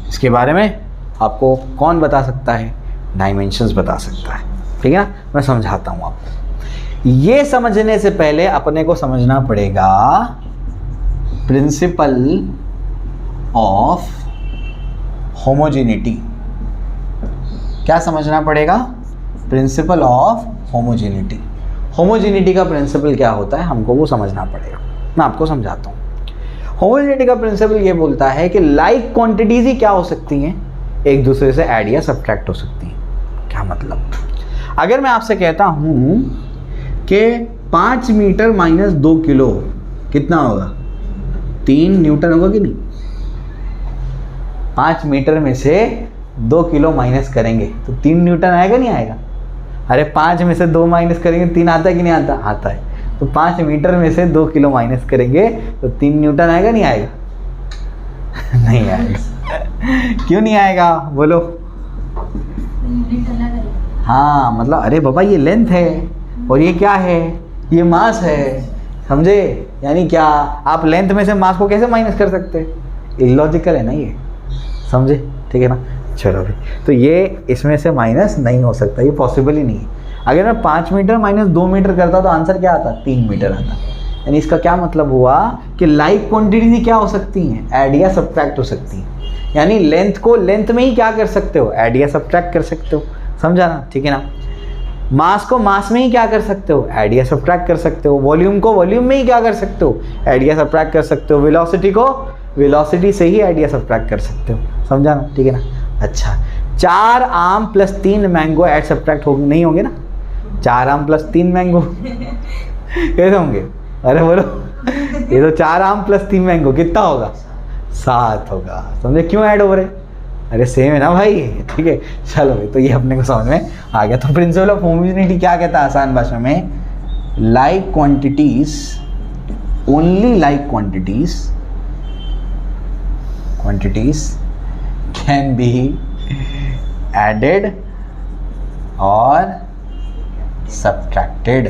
इसके बारे में आपको कौन बता सकता है, डायमेंशंस बता सकता है, ठीक है ना। मैं समझाता हूँ आपको। ये समझने से पहले अपने को समझना पड़ेगा प्रिंसिपल ऑफ होमोजेनिटी। क्या समझना पड़ेगा, प्रिंसिपल ऑफ होमोजेनिटी। होमोजेनिटी का प्रिंसिपल क्या होता है, हमको वो समझना पड़ेगा। मैं आपको समझाता हूँ। होमोजेनिटी का प्रिंसिपल ये बोलता है कि लाइक क्वांटिटीज ही क्या हो सकती हैं, एक दूसरे से ऐड या सब्ट्रैक्ट हो सकती हैं। क्या मतलब, अगर मैं आपसे कहता हूँ कि 5 मीटर माइनस 2 किलो कितना होगा, 3 न्यूटन होगा कि नहीं। 5 मीटर में से 2 किलो माइनस करेंगे तो 3 न्यूटन आएगा नहीं आएगा। अरे 5 में से 2 माइनस करेंगे 3 आता है कि नहीं आता, आता है। तो 5 मीटर में से 2 किलो माइनस करेंगे तो 3 न्यूटन आएगा नहीं आएगा नहीं आएगा। क्यों नहीं आएगा बोलो। हाँ मतलब, अरे बाबा ये लेंथ है और ये क्या है, ये मास है, समझे। यानी क्या, आप लेंथ में से मास को कैसे माइनस कर सकते हैं, इलॉजिकल है ना ये, समझे, ठीक है ना। चलो अभी तो ये इसमें से माइनस नहीं हो सकता, ये पॉसिबल ही नहीं है। अगर मैं 5 मीटर माइनस 2 मीटर करता तो आंसर क्या आता, 3 मीटर आता। यानी इसका क्या मतलब हुआ कि लाइक क्वांटिटी क्या हो सकती हैं, ऐड या सब्ट्रैक्ट हो सकती हैं। यानी लेंथ को लेंथ में ही क्या कर सकते हो, ऐड या सब्ट्रैक्ट कर सकते हो, समझा ना, ठीक है ना। मास को मास में ही क्या कर सकते हो, ऐड या सब्ट्रैक्ट कर सकते हो। वॉल्यूम को वॉल्यूम में ही क्या कर सकते हो, ऐड या सब्ट्रैक्ट कर सकते हो। वेलोसिटी को वेलोसिटी से ही ऐड या सब्ट्रैक्ट कर सकते हो, समझा ना, ठीक है ना। अच्छा, 4 आम प्लस 3 मैंगो ऐड सब्ट्रैक्ट होंगे, नहीं होंगे ना। 4 आम प्लस 3 मैंगो कैसे होंगे, अरे बोलो, ये तो 4 आम प्लस 3 मैंगो कितना होगा, 7 होगा, समझे क्यों ऐड हो रहे, अरे सेम है ना भाई, ठीक है। चलो भाई, तो ये अपने को समझ में आ गया। तो प्रिंसिपल ऑफ होमोजेनिटी क्या कहता है आसान भाषा में, like quantities, only like quantities can be added और सब्ट्रैक्टेड।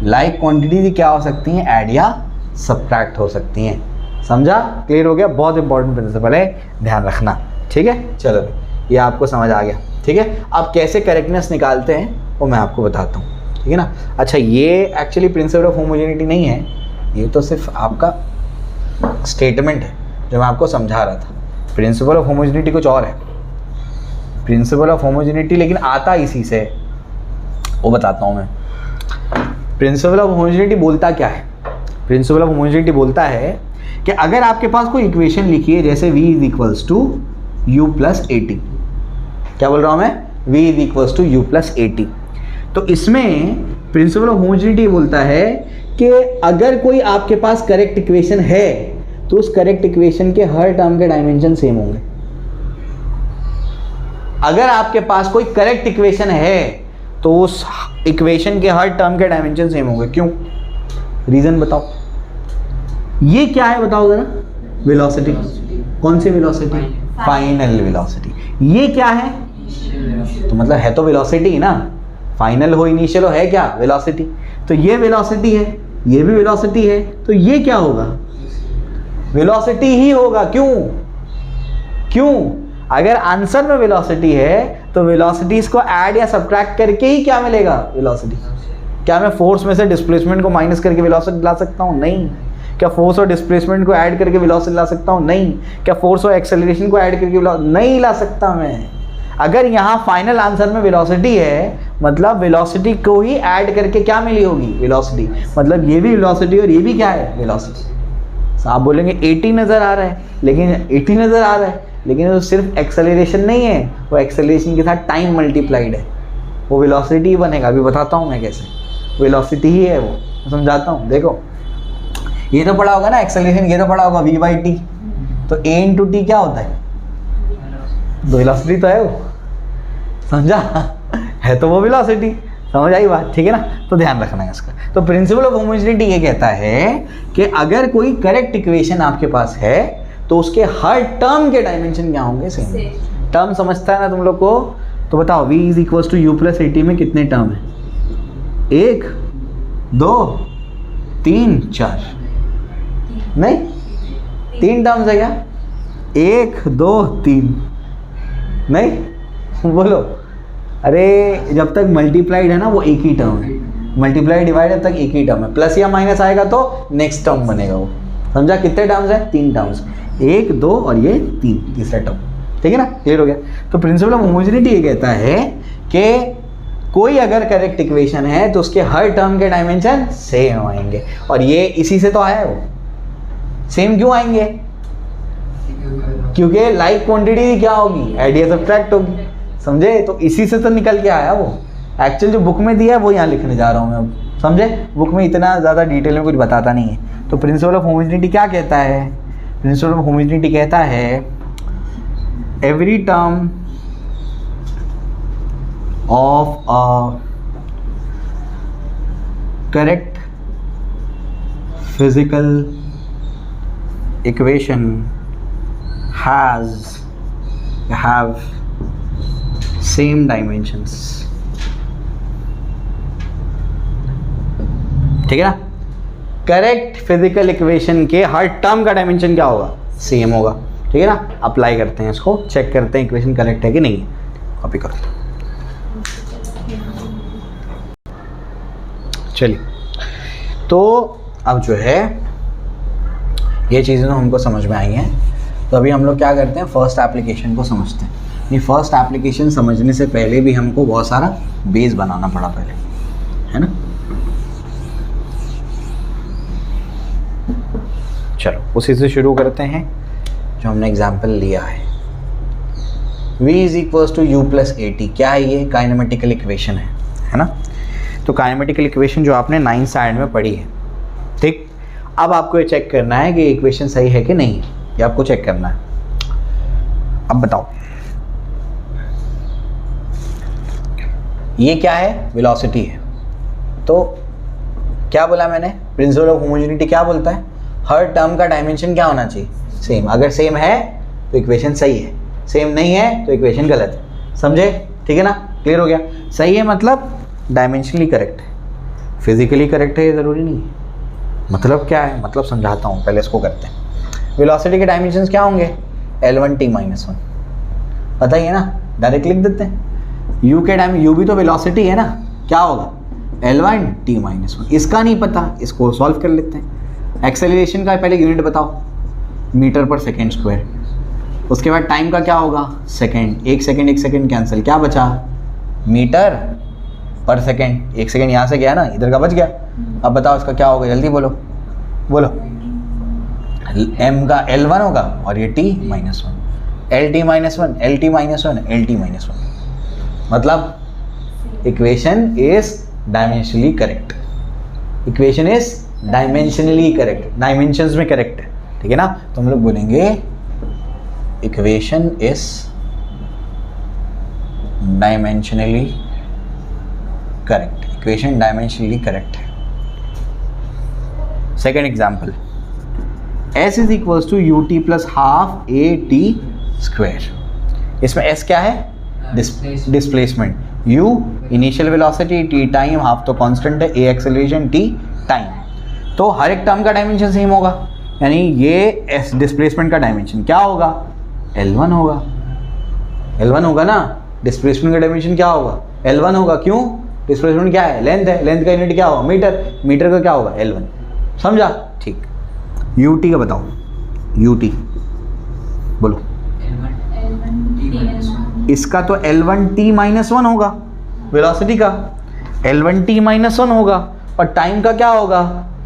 लाइक क्वांटिटीज क्या हो सकती हैं, ऐड या सब्ट्रैक्ट हो सकती हैं, समझा, क्लियर हो गया। बहुत इंपॉर्टेंट प्रिंसिपल है, ध्यान रखना, ठीक है। चलो ये आपको समझ आ गया, ठीक है। अब कैसे करेक्टनेस निकालते हैं वो मैं आपको बताता हूँ, ठीक है ना। अच्छा, ये एक्चुअली प्रिंसिपल ऑफ होमोजेनिटी नहीं है, ये तो सिर्फ आपका स्टेटमेंट है जो मैं आपको समझा रहा था। प्रिंसिपल ऑफ होमोजेनिटी कुछ और है, प्रिंसिपल ऑफ होमोजेनिटी लेकिन आता इसी से, वो बताता हूँ मैं। प्रिंसिपल ऑफ होमोजेनिटी बोलता क्या है, प्रिंसिपल ऑफ होमोजेनिटी बोलता है कि अगर आपके पास कोई इक्वेशन लिखी है जैसे v is equals to u plus a t, क्या बोल रहा हूँ मैं, v is equals to u plus a t, तो इसमें प्रिंसिपल ऑफ होमोजेनिटी बोलता है कि अगर कोई आपके पास करेक्ट इक्वेशन है तो उस करेक्ट इक्वेशन के हर टर्म के डायमेंशन सेम होंगे। अगर आपके पास कोई करेक्ट इक्वेशन है तो उस इक्वेशन के हर टर्म के डायमेंशन सेम होंगे। क्यों, रीजन बताओ। ये क्या है बताओ जरा, वेलोसिटी, कौन सी वेलोसिटी, फाइनल वेलोसिटी। ये क्या है, तो मतलब है तो वेलोसिटी ना, फाइनल हो इनिशियल हो, है क्या, वेलोसिटी। तो ये वेलोसिटी है, ये भी वेलोसिटी है, तो ये क्या होगा, वेलोसिटी ही होगा। क्यों, अगर आंसर में वेलोसिटी है तो वेलोसिटीज को ऐड या सब्ट्रैक्ट करके ही क्या मिलेगा, वेलोसिटी। क्या मैं फोर्स में से डिस्प्लेसमेंट को माइनस करके वेलोसिटी ला सकता हूँ, नहीं। क्या फोर्स और डिस्प्लेसमेंट को ऐड करके वेलोसिटी ला सकता हूँ, नहीं। क्या फोर्स और एक्सेलरेशन को ऐड करके नहीं ला सकता मैं। अगर यहाँ फाइनल आंसर में वेलोसिटी है मतलब वेलोसिटी को ही ऐड करके क्या मिली होगी, वेलोसिटी। मतलब ये भी वेलोसिटी और ये भी क्या है, वेलोसिटी। आप बोलेंगे 80 नज़र आ रहा है, लेकिन 80 नज़र आ रहा है, लेकिन वो सिर्फ एक्सेलरेशन नहीं है, वो एक्सेलरेशन के साथ टाइम मल्टीप्लाइड है, वो वेलोसिटी ही बनेगा। अभी बताता हूँ मैं कैसे, वेलोसिटी ही है वो, समझाता हूँ। देखो ये तो पढ़ा होगा ना एक्सेलरेशन, ये तो पढ़ा होगा v/t, तो a इंटू टी क्या होता है, तो वेलोसिटी तो है वो, समझा है तो वो वेलोसिटी, समझ आई बात, ठीक है ना। तो ध्यान रखना है इसका। तो प्रिंसिपल ऑफ होमोजेनिटी ये कहता है कि अगर कोई करेक्ट इक्वेशन आपके पास है तो उसके हर टर्म के डायमेंशन क्या होंगे, सेम। टर्म समझता है ना तुम लोग को, तो बताओ v is equals to u plus a t में कितने टर्म है, 1 2 3 4, नहीं 3 टर्म्स है क्या, 1 2 3, नहीं बोलो, अरे जब तक मल्टीप्लाइड है ना वो एक ही टर्म है, मल्टीप्लाई डिवाइड जब तक एक ही टर्म है, प्लस या माइनस आएगा तो नेक्स्ट टर्म बनेगा वो, समझा। कितने टर्म्स हैं, 3 टर्म्स, 1 2 और ये 3, तीसरा टर्म, ठीक है ना, क्लियर हो गया। तो प्रिंसिपल ऑफ होमोजेनिटी ये कहता है कि कोई अगर करेक्ट इक्वेशन है तो उसके हर टर्म के डायमेंशन सेम आएंगे, और ये इसी से तो आया है वो। सेम क्यों आएंगे, क्योंकि लाइक क्वांटिटी क्या होगी, ऐड या सब्ट्रैक्ट होगी, समझे। तो इसी से तो निकल के आया वो। एक्चुअल जो बुक में दिया है वो यहाँ लिखने जा रहा हूँ मैं अब, समझे। बुक में इतना ज़्यादा डिटेल में कुछ बताता नहीं है। तो प्रिंसिपल ऑफ होमोजेनिटी क्या कहता है, प्रिंसिपल ऑफ होमोजेनिटी कहता है every term of a correct physical equation have same dimensions, ठीक है ना। करेक्ट फिजिकल इक्वेशन के हर टर्म का डायमेंशन क्या होगा, सेम होगा, ठीक है ना। अप्लाई करते हैं इसको, चेक करते हैं इक्वेशन करेक्ट है कि नहीं। कॉपी कर लो, चलिए। तो अब जो है ये चीज़ें तो हमको समझ में आई हैं, तो अभी हम लोग क्या करते हैं, फर्स्ट एप्लीकेशन को समझते हैं। ये फर्स्ट एप्लीकेशन समझने से पहले भी हमको बहुत सारा बेस बनाना पड़ा पहले, है ना। चलो उसी से शुरू करते हैं जो हमने एग्जाम्पल लिया है। v is equals to u plus a t, क्या है ये, काइनेमेटिकल इक्वेशन है ना। तो काइनेमेटिकल इक्वेशन जो आपने 9th स्टैंडर्ड में पढ़ी है, ठीक। अब आपको ये चेक करना है कि इक्वेशन सही है कि नहीं, ये आपको चेक करना है। अब बताओ ये क्या है, वेलोसिटी है। तो क्या बोला मैंने, प्रिंसिपल ऑफ होमोजेनिटी क्या बोलता है, हर टर्म का डायमेंशन क्या होना चाहिए, सेम। अगर सेम है तो इक्वेशन सही है, सेम नहीं है तो इक्वेशन गलत है, समझे, ठीक है ना, क्लियर हो गया। सही है मतलब डायमेंशनली करेक्ट है, फिजिकली करेक्ट है ये ज़रूरी नहीं है। मतलब क्या है, मतलब समझाता हूँ, पहले इसको करते हैं। वेलोसिटी के डायमेंशंस क्या होंगे, L1t-1, पता ही है ना, डायरेक्ट लिख देते हैं। u के डायमेंशन, u भी तो वेलोसिटी है ना, क्या होगा L1t-1। इसका नहीं पता, इसको सॉल्व कर लेते हैं। एक्सेलरेशन का पहले यूनिट बताओ, मीटर पर सेकेंड स्क्वायर। उसके बाद टाइम का क्या होगा, सेकेंड। एक सेकेंड कैंसिल, क्या बचा, मीटर पर सेकेंड। एक सेकेंड यहाँ से गया ना, इधर का बच गया। अब बताओ इसका क्या होगा, जल्दी बोलो बोलो। m का L1 होगा और ये t-1, LT-1, LT-1, LT-1। मतलब equation is dimensionally correct, equation is dimensionally correct, dimensions में करेक्ट है, ठीक है ना। तो हम लोग बोलेंगे equation is dimensionally correct, equation dimensionally correct है। Second example, s is equals to U T plus half A T square. इसमें s क्या है, displacement, u initial velocity, t time, half तो कांस्टेंट है, a एक्सेलरेशन, t टाइम। तो हर एक टर्म का डायमेंशन सेम होगा, यानी ये s डिस्प्लेसमेंट का डायमेंशन क्या होगा, L1 होगा, L1 होगा ना। डिस्प्लेसमेंट का डायमेंशन क्या होगा, L1 होगा। क्यों, डिस्प्लेसमेंट क्या है, लेंथ है, लेंथ का यूनिट क्या होगा, मीटर, मीटर का क्या होगा, L1। समझा, ठीक। ut का बताओ, ut बोलो। इसका तो L1t-1 होगा, वेलोसिटी का L1t-1 होगा, और टाइम का क्या होगा,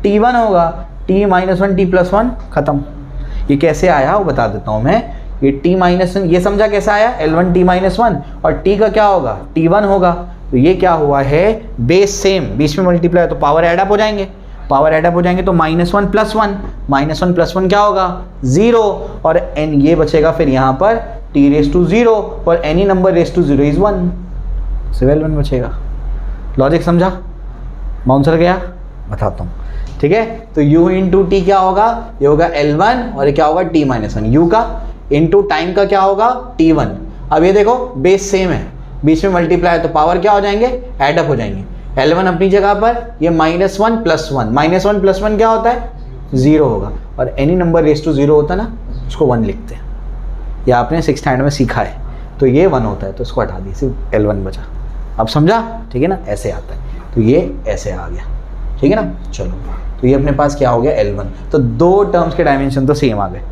t1 होगा, t-1 t+1 खत्म। ये कैसे आया वो बता देता हूँ मैं। ये t-1 ये समझा कैसा आया, L1t-1, और t का क्या होगा, t1 होगा। तो ये क्या हुआ है, बेस सेम, बीच में मल्टीप्लाई, तो पावर एड अप हो जाएंगे, पावर एड अप हो जाएंगे तो -1 + 1, -1 + 1 क्या होगा, 0, और n ये बचेगा फिर यहाँ पर t⁻0, और any number raise to 0 is 1, सिर्फ L1 बचेगा। लॉजिक समझा, बाउंसर गया, बताता हूँ, ठीक है। तो u इंटू टी क्या होगा, ये होगा L1, और ये क्या होगा t-1, u का इंटू टाइम का क्या होगा, t1। अब ये देखो बेस सेम है, बीच में मल्टीप्लाई, तो पावर क्या हो जाएंगे, एड अप हो जाएंगे। L1 अपनी जगह पर, ये -1 + 1, -1 + 1 क्या होता है, 0 होगा, और एनी नंबर रेज़ टू 0 होता है ना, उसको 1 लिखते हैं। ये आपने 6th स्टैंडर्ड में सीखा है, तो ये 1 होता है, तो इसको हटा दी, सिर्फ L1 बचा। अब समझा, ठीक है ना, ऐसे आता है, तो ये ऐसे आ गया, ठीक है ना। चलो, तो ये अपने पास क्या हो गया, L1। तो 2 टर्म्स के डायमेंशन तो सेम आ गए।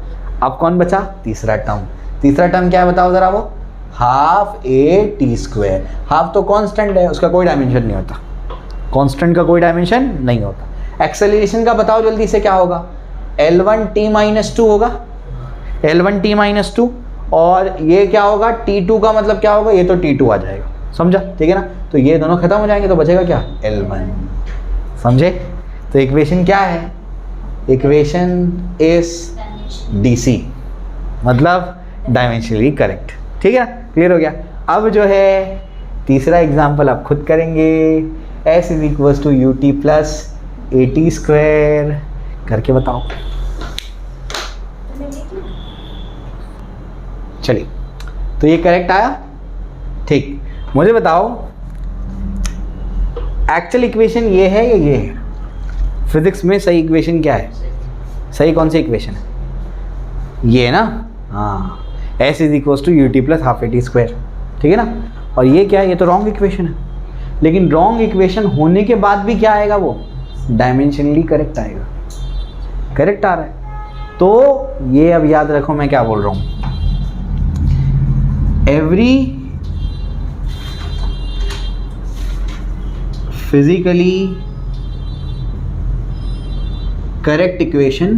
अब कौन बचा, तीसरा टर्म। तीसरा टर्म क्या है बताओ ज़रा, वो half A T square. Half तो कांस्टेंट है, उसका कोई डायमेंशन नहीं होता, कांस्टेंट का कोई डायमेंशन नहीं होता। एक्सेलरेशन का बताओ जल्दी से, क्या होगा, L1t-2 होगा, L1t-2, और ये क्या होगा, t2 का मतलब क्या होगा, ये तो t2 आ जाएगा, समझा, ठीक है ना। तो ये दोनों खत्म हो जाएंगे, तो बचेगा क्या, L1, समझे। तो इक्वेशन क्या है, इक्वेशन इज DC, मतलब डायमेंशनली करेक्ट, ठीक है, क्लियर हो गया। अब जो है तीसरा एग्जाम्पल आप खुद करेंगे, s is equals to U T plus a T square, करके बताओ। चलिए, तो ये करेक्ट आया, ठीक। मुझे बताओ एक्चुअल इक्वेशन ये है या ये है, फिजिक्स में सही इक्वेशन क्या है, सही कौन सी इक्वेशन है, ये है ना, हाँ, s is equals to U T plus half A T square, ठीक है ना। और ये क्या है, ये तो रॉन्ग इक्वेशन है, लेकिन रॉन्ग इक्वेशन होने के बाद भी क्या आएगा, वो डायमेंशनली करेक्ट आएगा। करेक्ट आ रहा है। तो ये अब याद रखो मैं क्या बोल रहा हूँ, every physically correct equation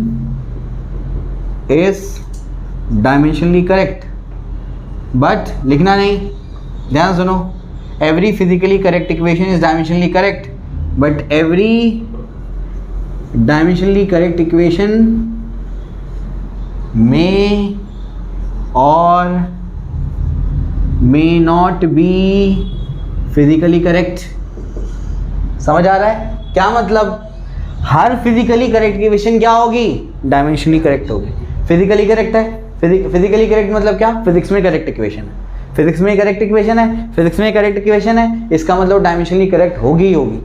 is dimensionally correct, but लिखना नहीं, ध्यान सुनो, every physically correct equation is dimensionally correct, but every dimensionally correct equation may or may not be physically correct। समझ आ रहा है क्या मतलब? हर फिजिकली करेक्ट इक्वेशन क्या होगी? डायमेंशनली करेक्ट होगी। फिजिकली करेक्ट है, फिजिकली करेक्ट मतलब क्या? फिजिक्स में करेक्ट इक्वेशन है, फिजिक्स में करेक्ट इक्वेशन है, फिजिक्स में करेक्ट इक्वेशन है, इसका मतलब डायमेंशनली करेक्ट होगी ही होगी।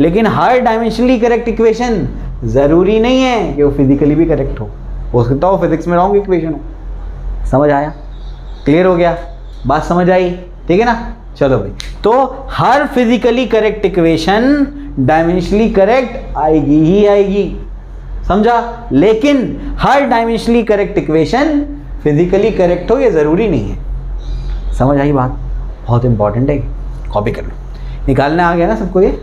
लेकिन हर डायमेंशनली करेक्ट इक्वेशन ज़रूरी नहीं है कि वो फिजिकली भी करेक्ट हो सकता हो फिजिक्स में रॉन्ग इक्वेशन हो। समझ आया? क्लियर हो गया? बात समझ आई? ठीक है ना? चलो भाई, तो हर physically correct equation dimensionally correct आएगी ही आएगी, समझा? लेकिन हर dimensionally correct equation physically correct हो ये ज़रूरी नहीं है। समझ आई बात? बहुत इंपॉर्टेंट है, कॉपी कर लो। निकालना आ गया ना सबको ये?